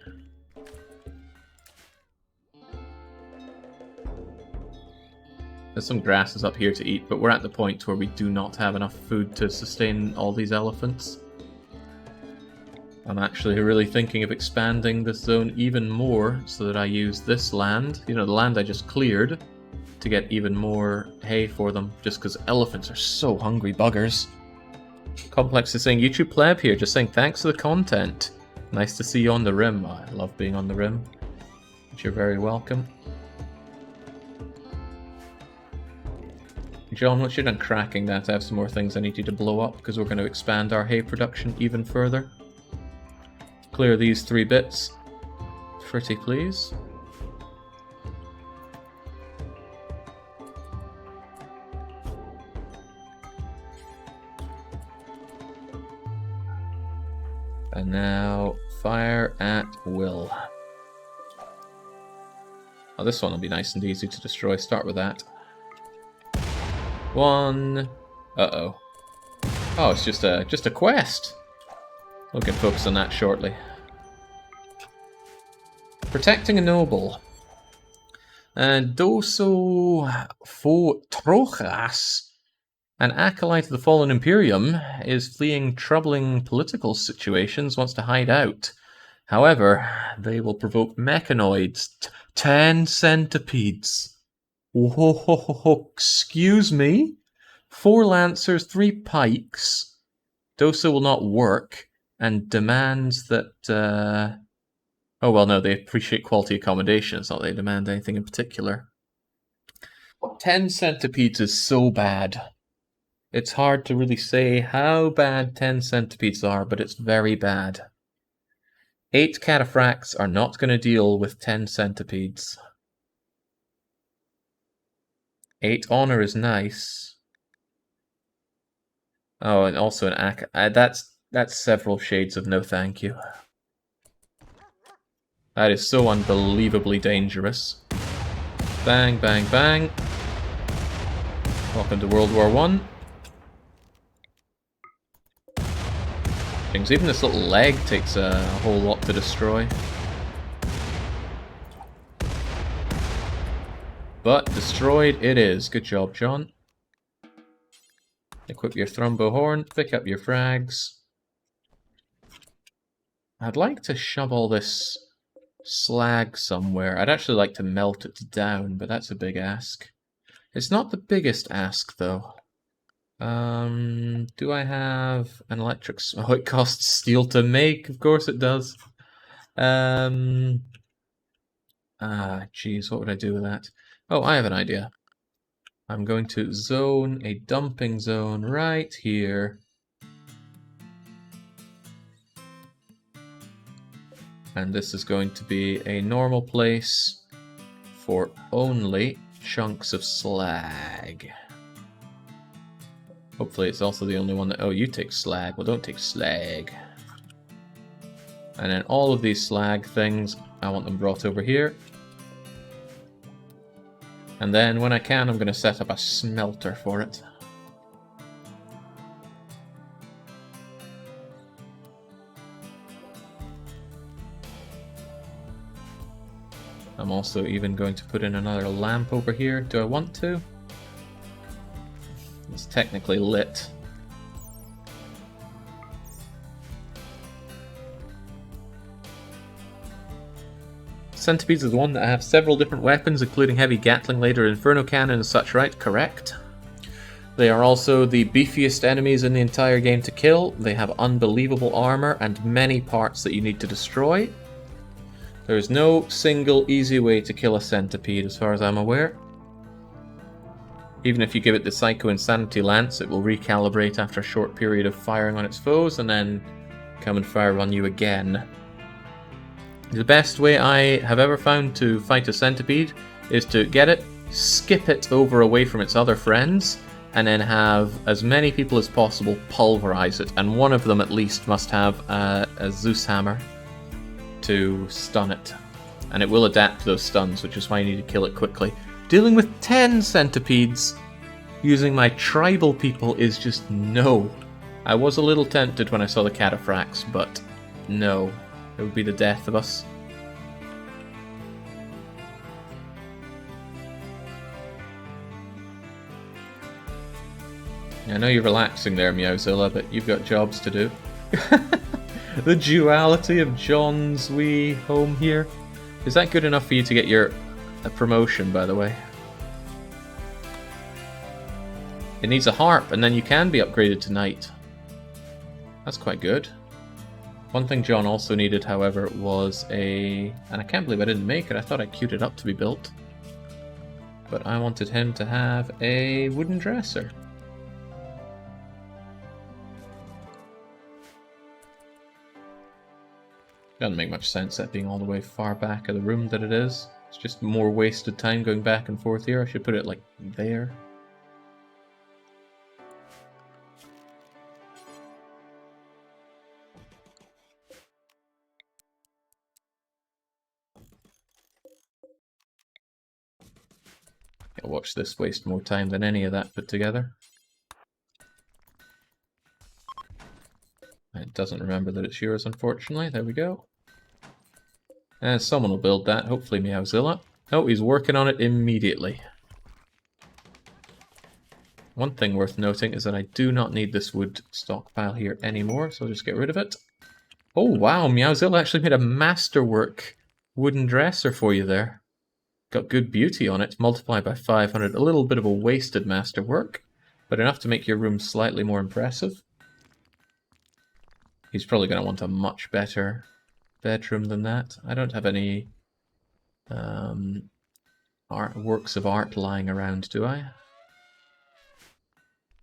S1: There's some grasses up here to eat, but we're at the point where we do not have enough food to sustain all these elephants. I'm actually really thinking of expanding this zone even more so that I use this land, you know, the land I just cleared, to get even more hay for them, just because elephants are so hungry buggers. Complex is saying, YouTube pleb here, just saying thanks for the content. Nice to see you on the Rim. Oh, I love being on the Rim. But you're very welcome. John, once you're done cracking that, I have some more things I need you to blow up, because we're going to expand our hay production even further. Clear these 3 bits. Pretty please. And now, fire at will. Oh, this one will be nice and easy to destroy. Start with that. 1. Uh-oh. Oh, it's just a quest. We can focus on that shortly. Protecting a noble. Doso Fo Trochas, an acolyte of the Fallen Imperium, is fleeing troubling political situations, wants to hide out. However, they will provoke mechanoids. 10 centipedes. Oh, excuse me? 4 lancers, 3 pikes. Dosa will not work, and demands that... Oh, well, no, they appreciate quality accommodation. It's not they demand anything in particular. 10 centipedes is so bad. It's hard to really say how bad 10 centipedes are, but it's very bad. 8 cataphracts are not going to deal with 10 centipedes. 8 honor is nice. Oh, and also an that's several shades of no thank you. That is so unbelievably dangerous. Bang, bang, bang. Welcome to World War I. Things, even this little leg takes a whole lot to destroy. But destroyed it is. Good job, John. Equip your thrombo horn, pick up your frags. I'd like to shove all this slag somewhere. I'd actually like to melt it down, but that's a big ask. It's not the biggest ask, though. Do I have an electric... Oh, it costs steel to make. Of course it does. Jeez, what would I do with that? Oh, I have an idea. I'm going to zone a dumping zone right here. And this is going to be a normal place for only chunks of slag. Hopefully it's also the only one that... Oh, you take slag. Well, don't take slag. And then all of these slag things, I want them brought over here. And then when I can, I'm going to set up a smelter for it. I'm also even going to put in another lamp over here. Do I want to? It's technically lit. Centipedes is the one that have several different weapons, including heavy Gatling, later Inferno Cannon and such, right? Correct. They are also the beefiest enemies in the entire game to kill. They have unbelievable armor and many parts that you need to destroy. There is no single easy way to kill a centipede, as far as I'm aware. Even if you give it the Psycho Insanity Lance, it will recalibrate after a short period of firing on its foes, and then come and fire on you again. The best way I have ever found to fight a centipede is to get it, skip it over away from its other friends, and then have as many people as possible pulverize it, and one of them at least must have a Zeus hammer to stun it. And it will adapt to those stuns, which is why you need to kill it quickly. Dealing with 10 centipedes using my tribal people is just no. I was a little tempted when I saw the cataphracts, but no. It would be the death of us. I know you're relaxing there, Meowzilla, but you've got jobs to do. The duality of John's wee home here. Is that good enough for you to get your promotion, by the way? It needs a harp, and then you can be upgraded to knight. That's quite good. One thing John also needed, however, was a... And I can't believe I didn't make it. I thought I queued it up to be built. But I wanted him to have a wooden dresser. Doesn't make much sense that being all the way far back of the room that it is. It's just more wasted time going back and forth here. I should put it like there. I'll watch this waste more time than any of that put together. It doesn't remember that it's yours, unfortunately. There we go. And someone will build that, hopefully Meowzilla. Oh, he's working on it immediately. One thing worth noting is that I do not need this wood stockpile here anymore, so I'll just get rid of it. Oh wow, Meowzilla actually made a masterwork wooden dresser for you there. Got good beauty on it, multiplied by 500. A little bit of a wasted masterwork, but enough to make your room slightly more impressive. He's probably going to want a much better bedroom than that. I don't have any works of art lying around, do I?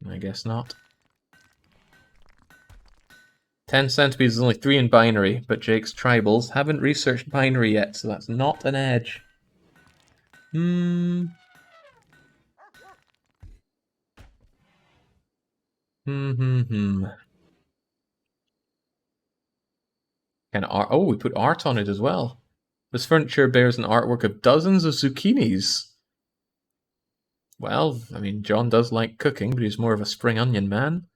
S1: I guess not. 10 centipedes is only 3 in binary, but Jake's tribals haven't researched binary yet, so that's not an edge. Kind of art. Oh, we put art on it as well. This furniture bears an artwork of dozens of zucchinis. Well, I mean, John does like cooking, but he's more of a spring onion man.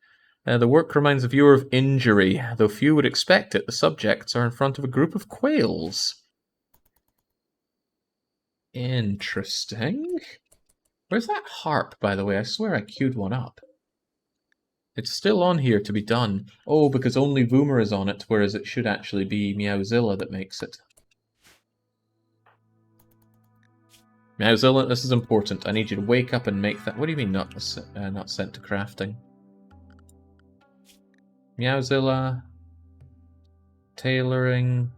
S1: The work reminds the viewer of injury, though few would expect it. The subjects are in front of a group of quails. Interesting. Where's that harp, by the way? I swear I queued one up. It's still on here to be done. Oh, because only Boomer is on it, whereas it should actually be Meowzilla that makes it. Meowzilla, this is important. I need you to wake up and make that. What do you mean not sent to crafting? Meowzilla. Tailoring.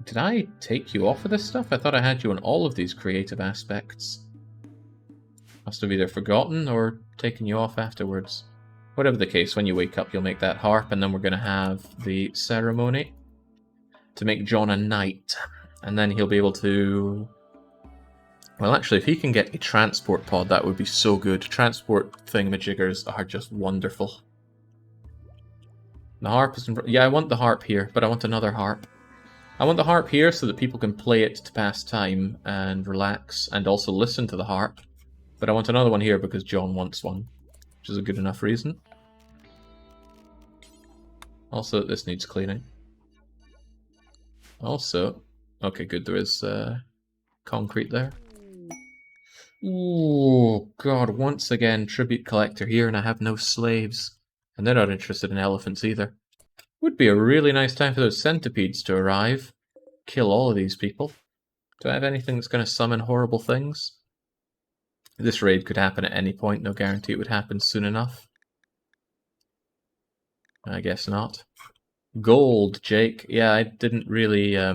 S1: Did I take you off of this stuff? I thought I had you on all of these creative aspects. Must have either forgotten or taken you off afterwards. Whatever the case, when you wake up, you'll make that harp, and then we're going to have the ceremony to make John a knight. And then he'll be able to... Well, actually, if he can get a transport pod, that would be so good. Transport thingamajiggers are just wonderful. The harp is... Yeah, I want the harp here, but I want another harp. I want the harp here so that people can play it to pass time and relax, and also listen to the harp. But I want another one here because John wants one, which is a good enough reason. Also, this needs cleaning. Also... Okay, good, there is concrete there. Oh, God, once again, tribute collector here, and I have no slaves. And they're not interested in elephants either. Would be a really nice time for those centipedes to arrive. Kill all of these people. Do I have anything that's going to summon horrible things? This raid could happen at any point, no guarantee it would happen soon enough. I guess not. Gold, Jake. Yeah, I didn't really, I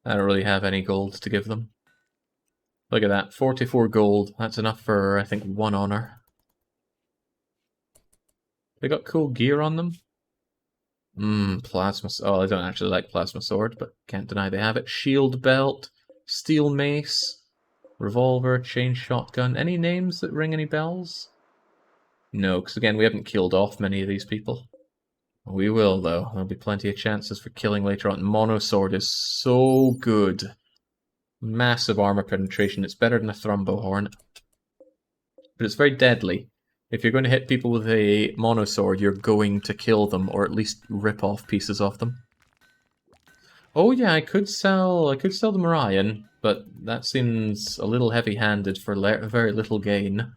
S1: don't really have any gold to give them. Look at that, 44 gold. That's enough for, I think, 1 honor. They got cool gear on them. Plasma... Oh, I don't actually like plasma sword, but can't deny they have it. Shield belt, steel mace, revolver, chain shotgun. Any names that ring any bells? No, because again, we haven't killed off many of these people. We will, though. There'll be plenty of chances for killing later on. Mono sword is so good. Massive armor penetration. It's better than a thrumbo horn. But it's very deadly. If you're going to hit people with a mono sword, you're going to kill them, or at least rip off pieces of them. Oh yeah, I could sell the Marion, but that seems a little heavy-handed for very little gain.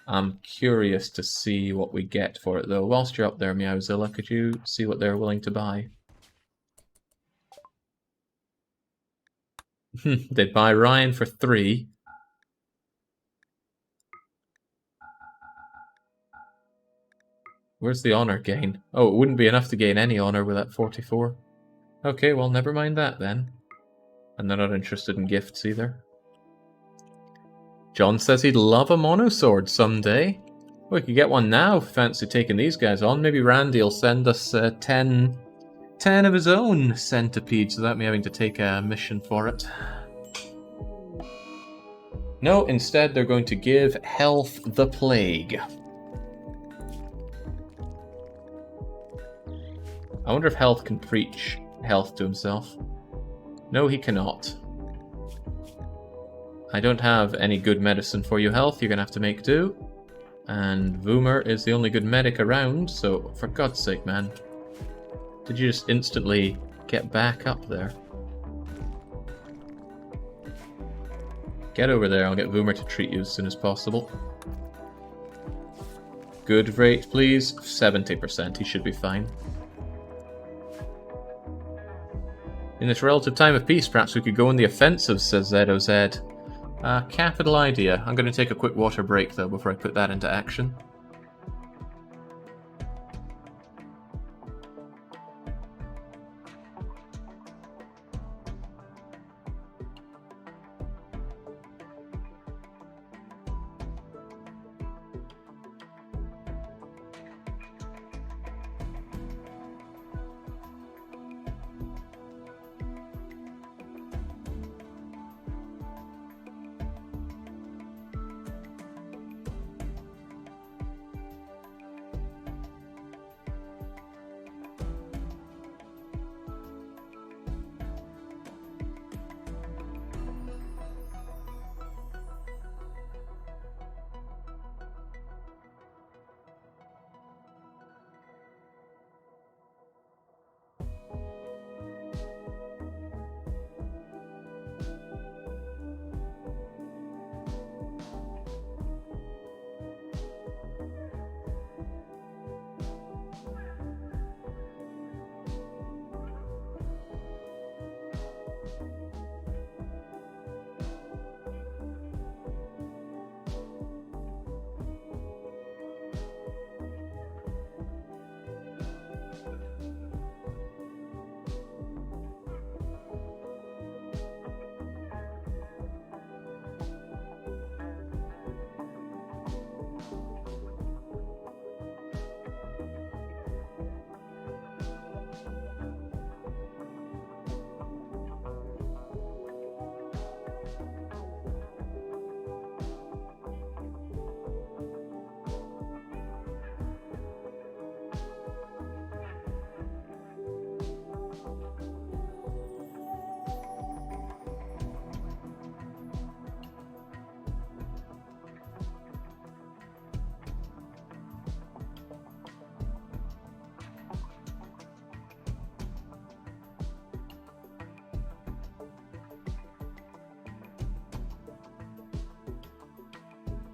S1: I'm curious to see what we get for it, though. Whilst you're up there, Meowzilla, could you see what they're willing to buy? They'd buy Ryan for 3. Where's the honor gain? Oh, it wouldn't be enough to gain any honor with that 44. Okay, well, never mind that then. And they're not interested in gifts either. John says he'd love a monosword someday. We could get one now if we fancy taking these guys on. Maybe Randy will send us 10 of his own centipedes without me having to take a mission for it. No, instead they're going to give Health the Plague. I wonder if Health can preach health to himself. No, he cannot. I don't have any good medicine for you, Health. You're going to have to make do. And Voomer is the only good medic around, so for God's sake, man. Did you just instantly get back up there? Get over there, I'll get Voomer to treat you as soon as possible. Good rate, please. 70%, he should be fine. In this relative time of peace, perhaps we could go on the offensive, says ZOZ. Capital idea. I'm going to take a quick water break, though, before I put that into action.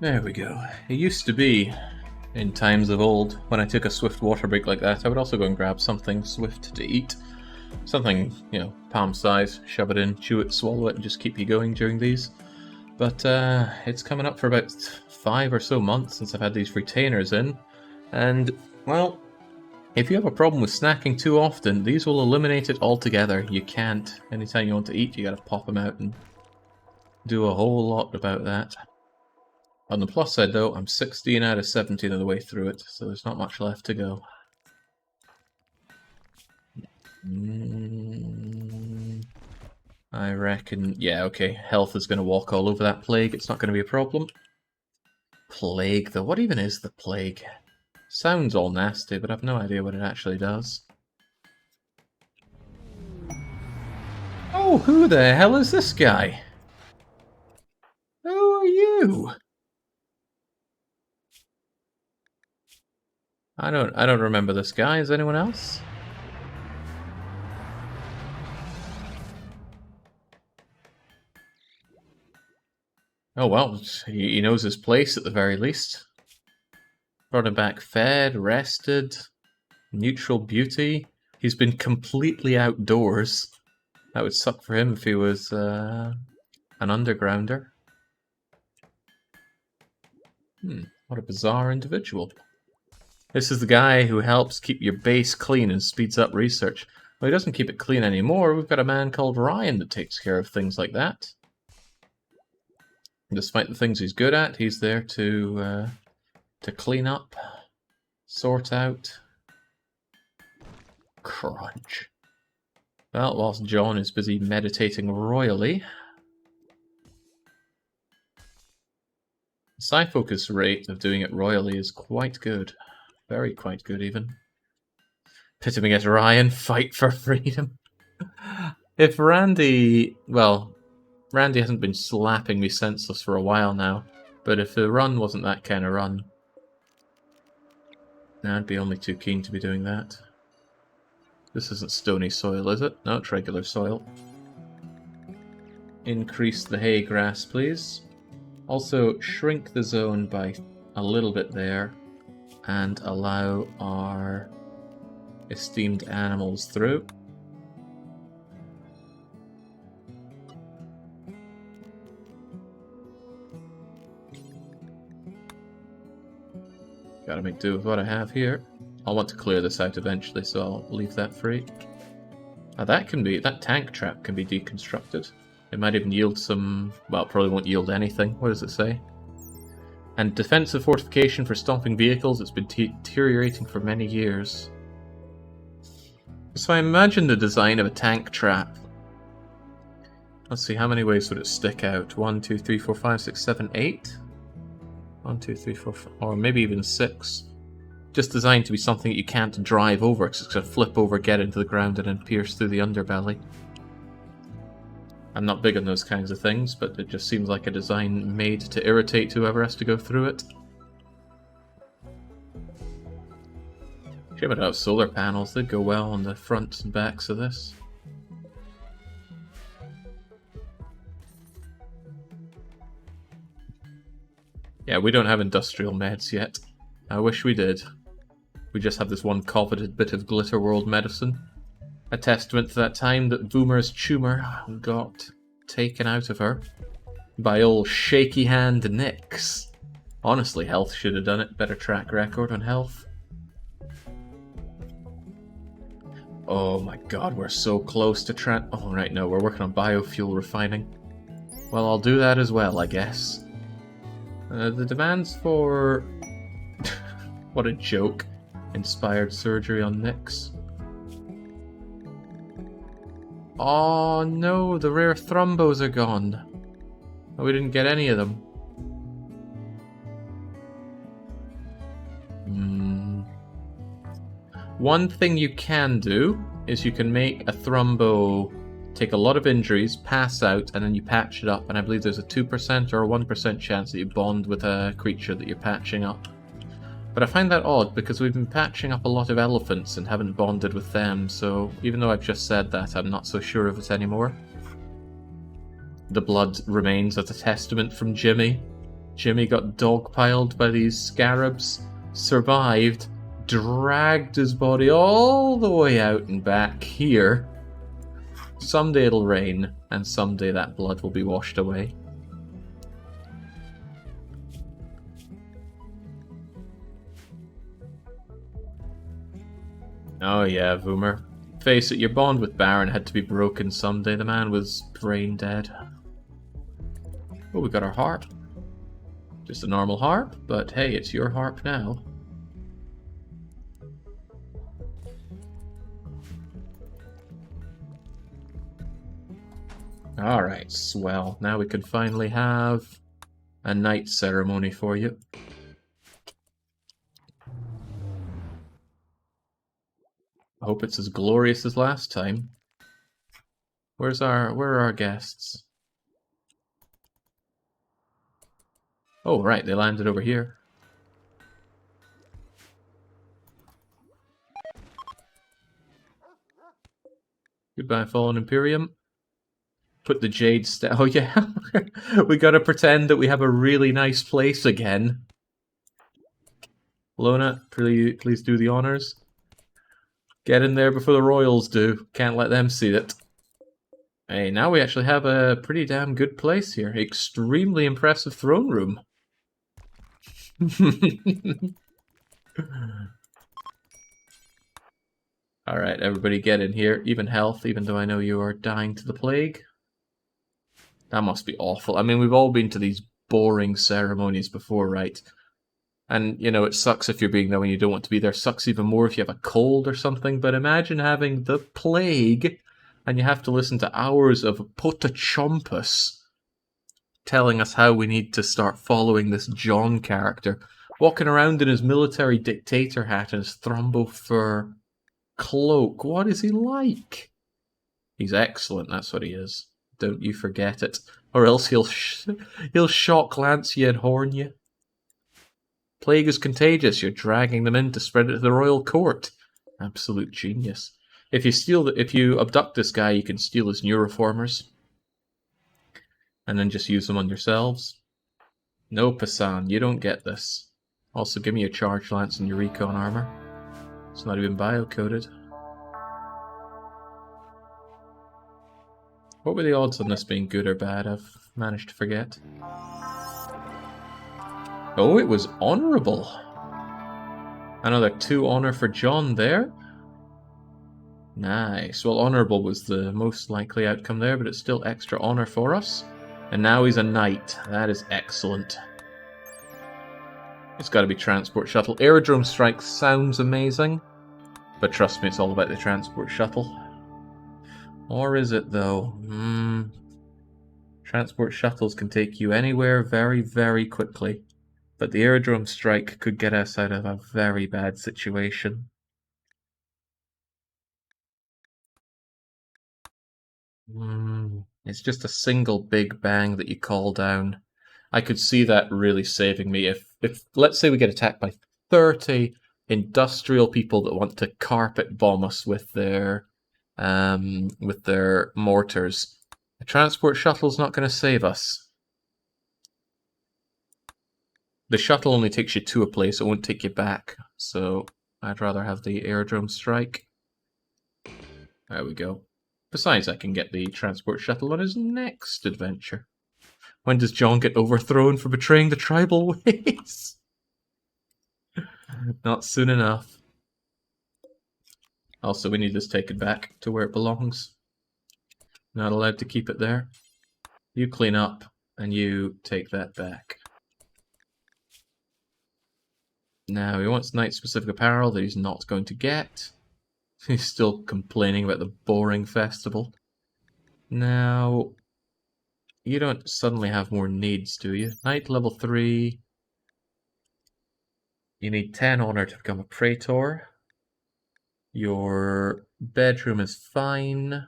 S1: There we go. It used to be, in times of old, when I took a swift water break like that, I would also go and grab something swift to eat. Something, palm size, shove it in, chew it, swallow it, and just keep you going during these. But it's coming up for about 5 or so months since I've had these retainers in. And, well, if you have a problem with snacking too often, these will eliminate it altogether. You can't. Anytime you want to eat, you gotta pop them out and do a whole lot about that. On the plus side, though, I'm 16 out of 17 of the way through it, so there's not much left to go. I reckon... Yeah, okay. Health is going to walk all over that plague. It's not going to be a problem. Plague, though. What even is the plague? Sounds all nasty, but I've no idea what it actually does. Oh, who the hell is this guy? Who are you? I don't remember this guy. Is anyone else? Oh well, he knows his place at the very least. Brought him back fed, rested, neutral beauty. He's been completely outdoors. That would suck for him if he was an undergrounder. What a bizarre individual. This is the guy who helps keep your base clean and speeds up research. Well, he doesn't keep it clean anymore. We've got a man called Ryan that takes care of things like that. Despite the things he's good at, he's there to clean up, sort out. Crunch. Well, whilst John is busy meditating royally, the psi focus rate of doing it royally is quite good. Very quite good, even. Pit him against Ryan, fight for freedom. If Randy... Well, Randy hasn't been slapping me senseless for a while now, but if the run wasn't that kind of run, I'd be only too keen to be doing that. This isn't stony soil, is it? No, it's regular soil. Increase the hay grass, please. Also, shrink the zone by a little bit there, and allow our esteemed animals through. Gotta make do with what I have here. I'll want to clear this out eventually, so I'll leave that free. Now that tank trap can be deconstructed. It might even yield some... well, it probably won't yield anything. What does it say? And defensive fortification for stomping vehicles. It's been deteriorating for many years. So I imagine the design of a tank trap. Let's see, how many ways would it stick out? 1, 2, 3, 4, 5, 6, 7, 8? 1, 2, 3, 4, 5, or maybe even 6. Just designed to be something that you can't drive over, because it's going to flip over, get into the ground, and then pierce through the underbelly. I'm not big on those kinds of things, but it just seems like a design made to irritate whoever has to go through it. Should have out solar panels, they'd go well on the fronts and backs of this. Yeah, we don't have industrial meds yet. I wish we did. We just have this one coveted bit of Glitter World medicine. A testament to that time that Boomer's tumor got taken out of her by old shaky hand Nix. Honestly, health should have done it. Better track record on health. Oh my god, we're so close to oh, right, no, we're working on biofuel refining. Well, I'll do that as well, I guess. The demands for... what a joke. Inspired surgery on Nix. Oh no, the rare thrombos are gone. We didn't get any of them. One thing you can do is you can make a thrombo take a lot of injuries, pass out, and then you patch it up, and I believe there's a 2% or a 1% chance that you bond with a creature that you're patching up. But I find that odd, because we've been patching up a lot of elephants and haven't bonded with them, so even though I've just said that, I'm not so sure of it anymore. The blood remains as a testament from Jimmy. Jimmy got dogpiled by these scarabs, survived, dragged his body all the way out and back here. Someday it'll rain, and someday that blood will be washed away. Oh yeah, Voomer. Face it, your bond with Baron had to be broken someday. The man was brain dead. Oh, we got our harp. Just a normal harp, but hey, it's your harp now. Alright, swell. Now we can finally have a night ceremony for you. I hope it's as glorious as last time. Where are our guests? Oh, right, they landed over here. Goodbye, Fallen Imperium. Put the Jade oh yeah, we gotta pretend that we have a really nice place again. Lona, please do the honors. Get in there before the royals do. Can't let them see it. Hey, now we actually have a pretty damn good place here. Extremely impressive throne room. Alright, everybody get in here. Even health, even though I know you are dying to the plague. That must be awful. I mean, we've all been to these boring ceremonies before, right? And, you know, it sucks if you're being there when you don't want to be there. It sucks even more if you have a cold or something. But imagine having the plague and you have to listen to hours of Potachompus telling us how we need to start following this John character, walking around in his military dictator hat and his thrombo fur cloak. What is he like? He's excellent, that's what he is. Don't you forget it. Or else he'll shock lance you and horn you. Plague is contagious. You're dragging them in to spread it to the royal court. Absolute genius. If you abduct this guy, you can steal his neuroformers. And then just use them on yourselves. No, Pasan, you don't get this. Also, give me your charge lance and your recon armor. It's not even biocoded. What were the odds on this being good or bad? I've managed to forget. Oh, it was honourable. Another 2 honour for John there. Nice. Well, honourable was the most likely outcome there, but it's still extra honour for us. And now he's a knight. That is excellent. It's got to be transport shuttle. Aerodrome strike sounds amazing, but trust me, it's all about the transport shuttle. Or is it, though? Transport shuttles can take you anywhere very, very quickly. But the aerodrome strike could get us out of a very bad situation. It's just a single big bang that you call down. I could see that really saving me. If let's say we get attacked by 30 industrial people that want to carpet bomb us with their mortars, a transport shuttle's not going to save us. The shuttle only takes you to a place, it won't take you back. So I'd rather have the aerodrome strike. There we go. Besides, I can get the transport shuttle on his next adventure. When does John get overthrown for betraying the tribal ways? Not soon enough. Also, we need this taken back to where it belongs. Not allowed to keep it there. You clean up, and you take that back. Now, he wants knight-specific apparel that he's not going to get. He's still complaining about the boring festival. Now, you don't suddenly have more needs, do you? Knight level 3. You need 10 honor to become a praetor. Your bedroom is fine.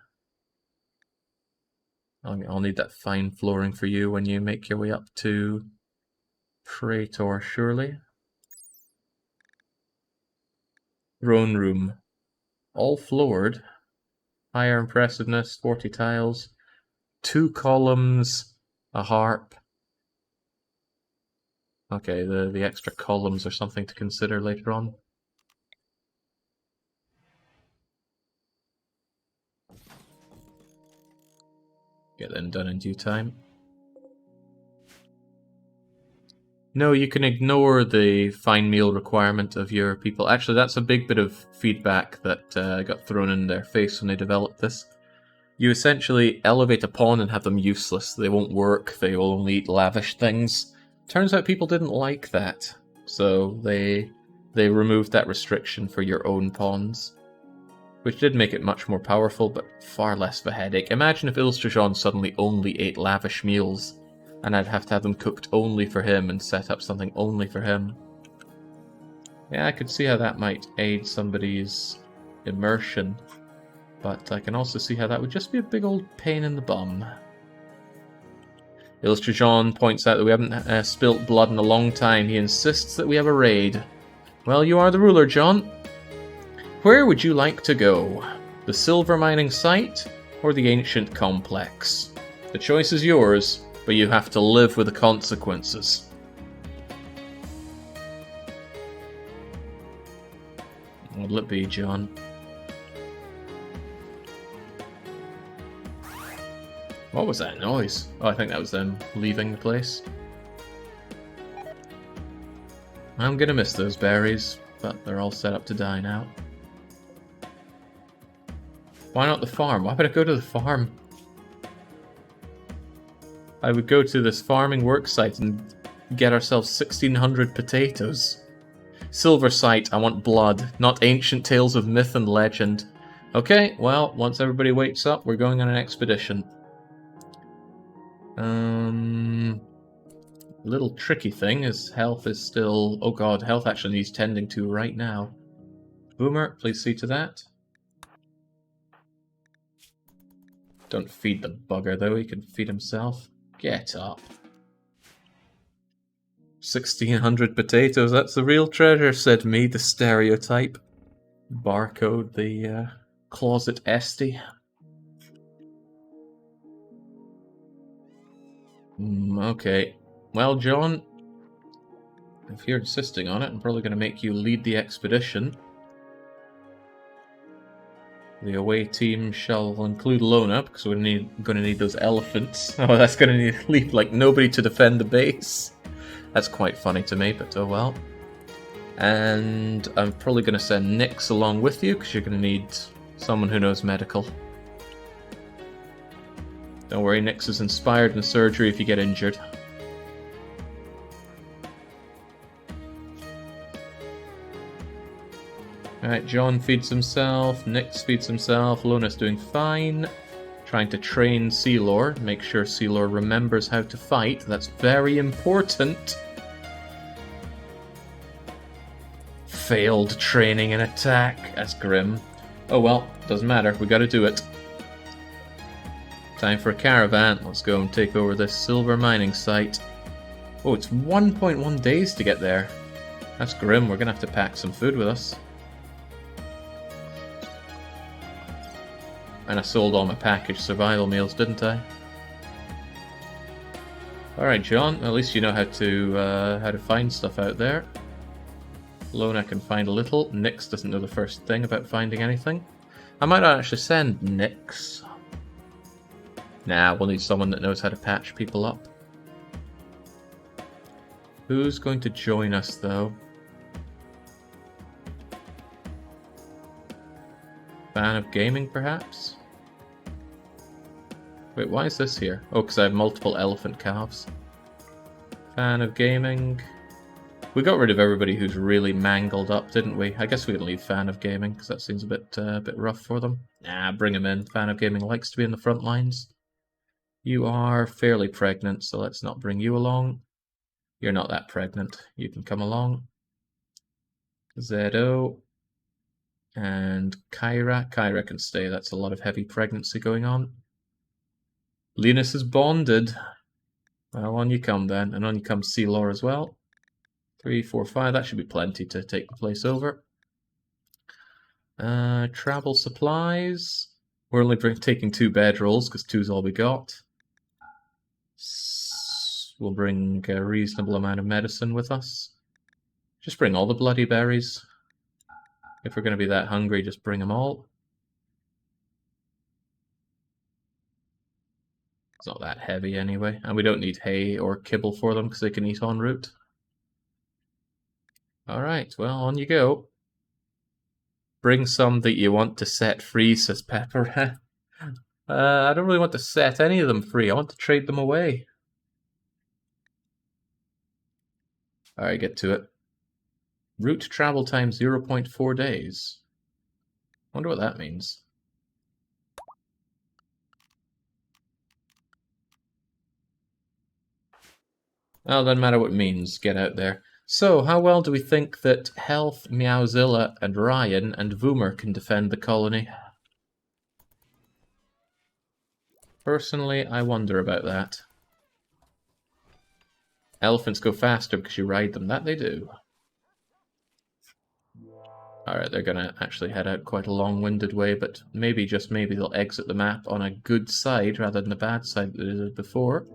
S1: I'll need that fine flooring for you when you make your way up to praetor, surely. Throne room. All floored. Higher impressiveness, 40 tiles. 2 columns, a harp. Okay, the extra columns are something to consider later on. Get them done in due time. No, you can ignore the fine meal requirement of your people. Actually, that's a big bit of feedback that got thrown in their face when they developed this. You essentially elevate a pawn and have them useless. They won't work, they will only eat lavish things. Turns out people didn't like that, so they removed that restriction for your own pawns. Which did make it much more powerful, but far less of a headache. Imagine if Illustrajon suddenly only ate lavish meals, and I'd have to have them cooked only for him and set up something only for him. Yeah, I could see how that might aid somebody's immersion, but I can also see how that would just be a big old pain in the bum. Illustrajon points out that we haven't spilt blood in a long time. He insists that we have a raid. Well, you are the ruler, John. Where would you like to go? The silver mining site or the ancient complex? The choice is yours, but you have to live with the consequences. What'll it be, John? What was that noise? Oh, I think that was them leaving the place. I'm gonna miss those berries, but they're all set up to die now. Why not the farm? Why would I go to the farm? I would go to this farming worksite and get ourselves 1,600 potatoes. Silver site, I want blood, not ancient tales of myth and legend. Okay, well, once everybody wakes up, we're going on an expedition. Little tricky thing is health is still... Oh god, health actually needs tending to right now. Boomer, please see to that. Don't feed the bugger, though. He can feed himself. Get up. 1,600 potatoes, that's the real treasure, said me, the stereotype. Barcode, the closet esty. Okay. Well, John, if you're insisting on it, I'm probably going to make you lead the expedition. The away team shall include Lona, because we're going to need those elephants. Oh, that's going to leave like nobody to defend the base. That's quite funny to me, but oh well. And I'm probably going to send Nyx along with you, because you're going to need someone who knows medical. Don't worry, Nyx is inspired in surgery if you get injured. Alright, John feeds himself, Nyx feeds himself, Lona's doing fine. Trying to train Sealor, make sure Sealor remembers how to fight, that's very important. Failed training and attack, that's grim. Oh well, doesn't matter, we gotta do it. Time for a caravan, let's go and take over this silver mining site. Oh, it's 1.1 days to get there. That's grim, we're gonna have to pack some food with us. And I sold all my packaged survival meals, didn't I? Alright, John, at least you know how to find stuff out there. Lona can find a little. Nyx doesn't know the first thing about finding anything. I might not actually send Nyx. Nah, we'll need someone that knows how to patch people up. Who's going to join us, though? Fan of gaming, perhaps? Wait, why is this here? Oh, because I have multiple elephant calves. Fan of gaming. We got rid of everybody who's really mangled up, didn't we? I guess we can leave fan of gaming, because that seems a bit rough for them. Nah, bring him in. Fan of gaming likes to be in the front lines. You are fairly pregnant, so let's not bring you along. You're not that pregnant. You can come along. Zedo. And Kyra. Kyra can stay. That's a lot of heavy pregnancy going on. Linus is bonded. Well, on you come then. And on you come Sealor as well. 3, 4, 5. That should be plenty to take the place over. Travel supplies. We're only taking 2 bedrolls because 2's all we got. We'll bring a reasonable amount of medicine with us. Just bring all the bloody berries. If we're going to be that hungry, just bring them all. It's not that heavy anyway. And we don't need hay or kibble for them because they can eat en route. Alright, well, on you go. Bring some that you want to set free, says Pepper. I don't really want to set any of them free. I want to trade them away. Alright, get to it. Route travel time 0.4 days. Wonder what that means. Well, doesn't matter what it means. Get out there. So, how well do we think that Health, Meowzilla, and Ryan and Voomer can defend the colony? Personally, I wonder about that. Elephants go faster because you ride them. That they do. Alright, they're going to actually head out quite a long-winded way, but maybe, just maybe, they'll exit the map on a good side rather than the bad side that they did before.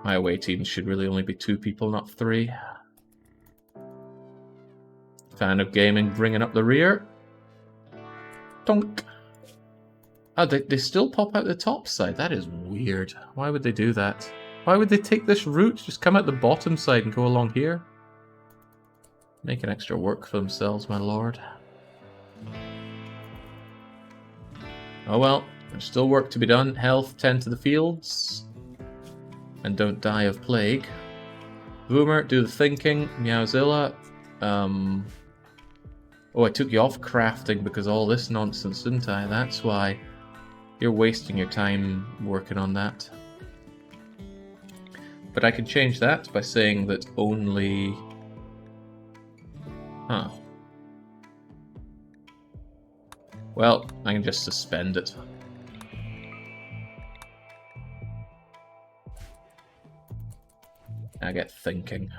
S1: My away team should really only be 2 people, not 3. Fan of gaming bringing up the rear. Donk! Oh, they still pop out the top side. That is weird. Why would they do that? Why would they take this route? Just come out the bottom side and go along here? Making extra work for themselves, my lord. Oh well, there's still work to be done. Health, tend to the fields. And don't die of plague. Boomer, do the thinking. Meowzilla. Oh, I took you off crafting because of all this nonsense, didn't I? That's why. You're wasting your time working on that. But I can change that by saying that only... Huh. Well, I can just suspend it. I get thinking.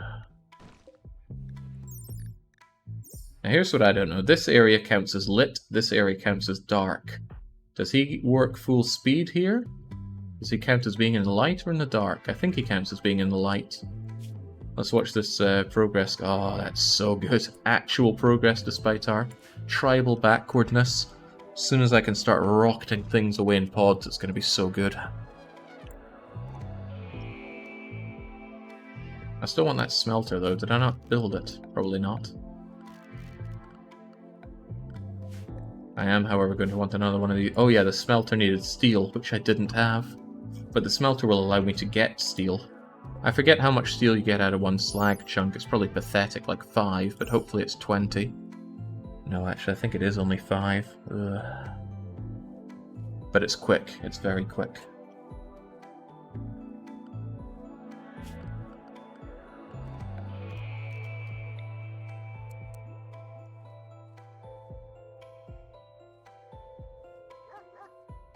S1: Now here's what I don't know. This area counts as lit, this area counts as dark. Does he work full speed here? Does he count as being in the light or in the dark? I think he counts as being in the light. Let's watch this progress. Oh, that's so good. Actual progress despite our tribal backwardness. As soon as I can start rocketing things away in pods, it's going to be so good. I still want that smelter though. Did I not build it? Probably not. I am, however, going to want another one of these. Oh yeah, the smelter needed steel, which I didn't have. But the smelter will allow me to get steel. I forget how much steel you get out of one slag chunk. It's probably pathetic, like 5, but hopefully it's 20. No, actually, I think it is only 5. Ugh. But it's quick. It's very quick.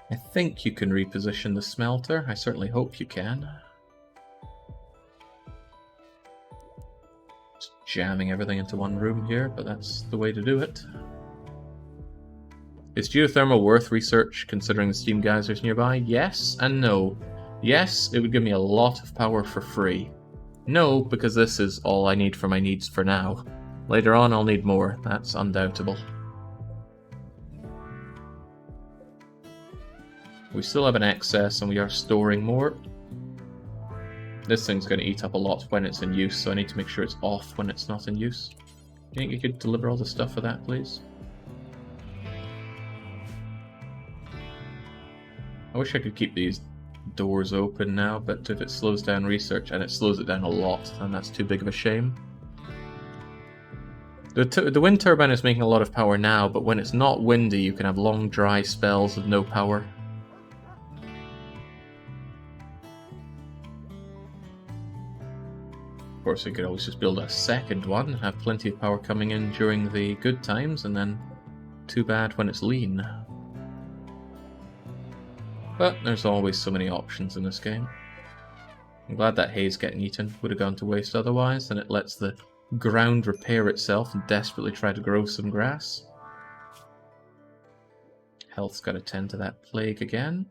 S1: I think you can reposition the smelter. I certainly hope you can. Just jamming everything into one room here, but that's the way to do it. Is geothermal worth research considering the steam geysers nearby? Yes and no. Yes, it would give me a lot of power for free. No, because this is all I need for my needs for now. Later on I'll need more, that's undoubtable. We still have an excess and we are storing more. This thing's going to eat up a lot when it's in use, so I need to make sure it's off when it's not in use. Do you think you could deliver all the stuff for that, please? I wish I could keep these doors open now, but if it slows down research, and it slows it down a lot, then that's too big of a shame. The wind turbine is making a lot of power now, but when it's not windy, you can have long dry spells of no power. Of course, we could always just build a second one and have plenty of power coming in during the good times, and then too bad when it's lean. But there's always so many options in this game. I'm glad that hay's getting eaten. Would have gone to waste otherwise, and it lets the ground repair itself and desperately try to grow some grass. Health's got to tend to that plague again.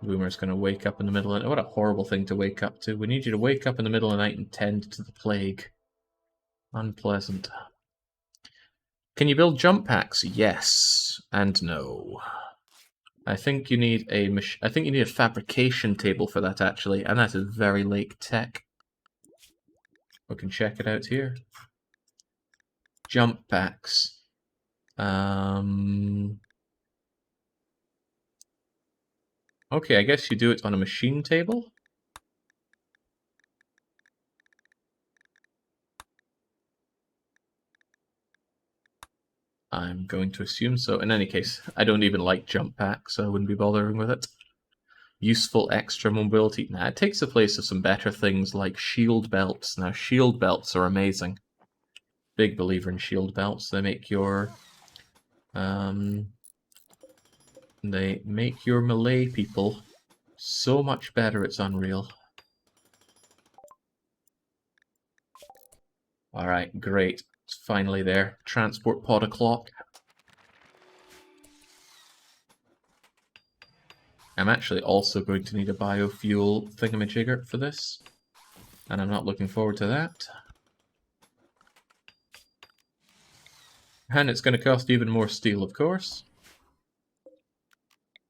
S1: Boomer's going to wake up in the middle of the night. What a horrible thing to wake up to. We need you to wake up in the middle of the night and tend to the plague. Unpleasant. Can you build jump packs? Yes and no. I think you need a fabrication table for that actually, and that is very late tech. We can check it out here. Jump packs. Okay, I guess you do it on a machine table. I'm going to assume so. In any case, I don't even like jump packs, so I wouldn't be bothering with it. Useful extra mobility. Nah, it takes the place of some better things like shield belts. Now, shield belts are amazing. Big believer in shield belts. They make your melee people so much better, it's unreal. Alright, great. It's finally there. Transport pod o'clock. I'm actually also going to need a biofuel thingamajigger for this, and I'm not looking forward to that. And it's going to cost even more steel, of course.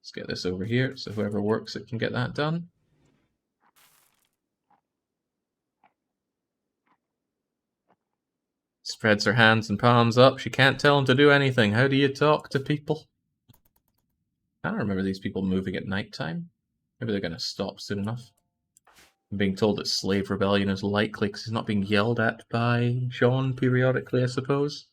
S1: Let's get this over here, so whoever works it can get that done. Spreads her hands and palms up. She can't tell him to do anything. How do you talk to people? I don't remember these people moving at nighttime. Maybe they're going to stop soon enough. I'm being told that slave rebellion is likely because he's not being yelled at by John periodically, I suppose.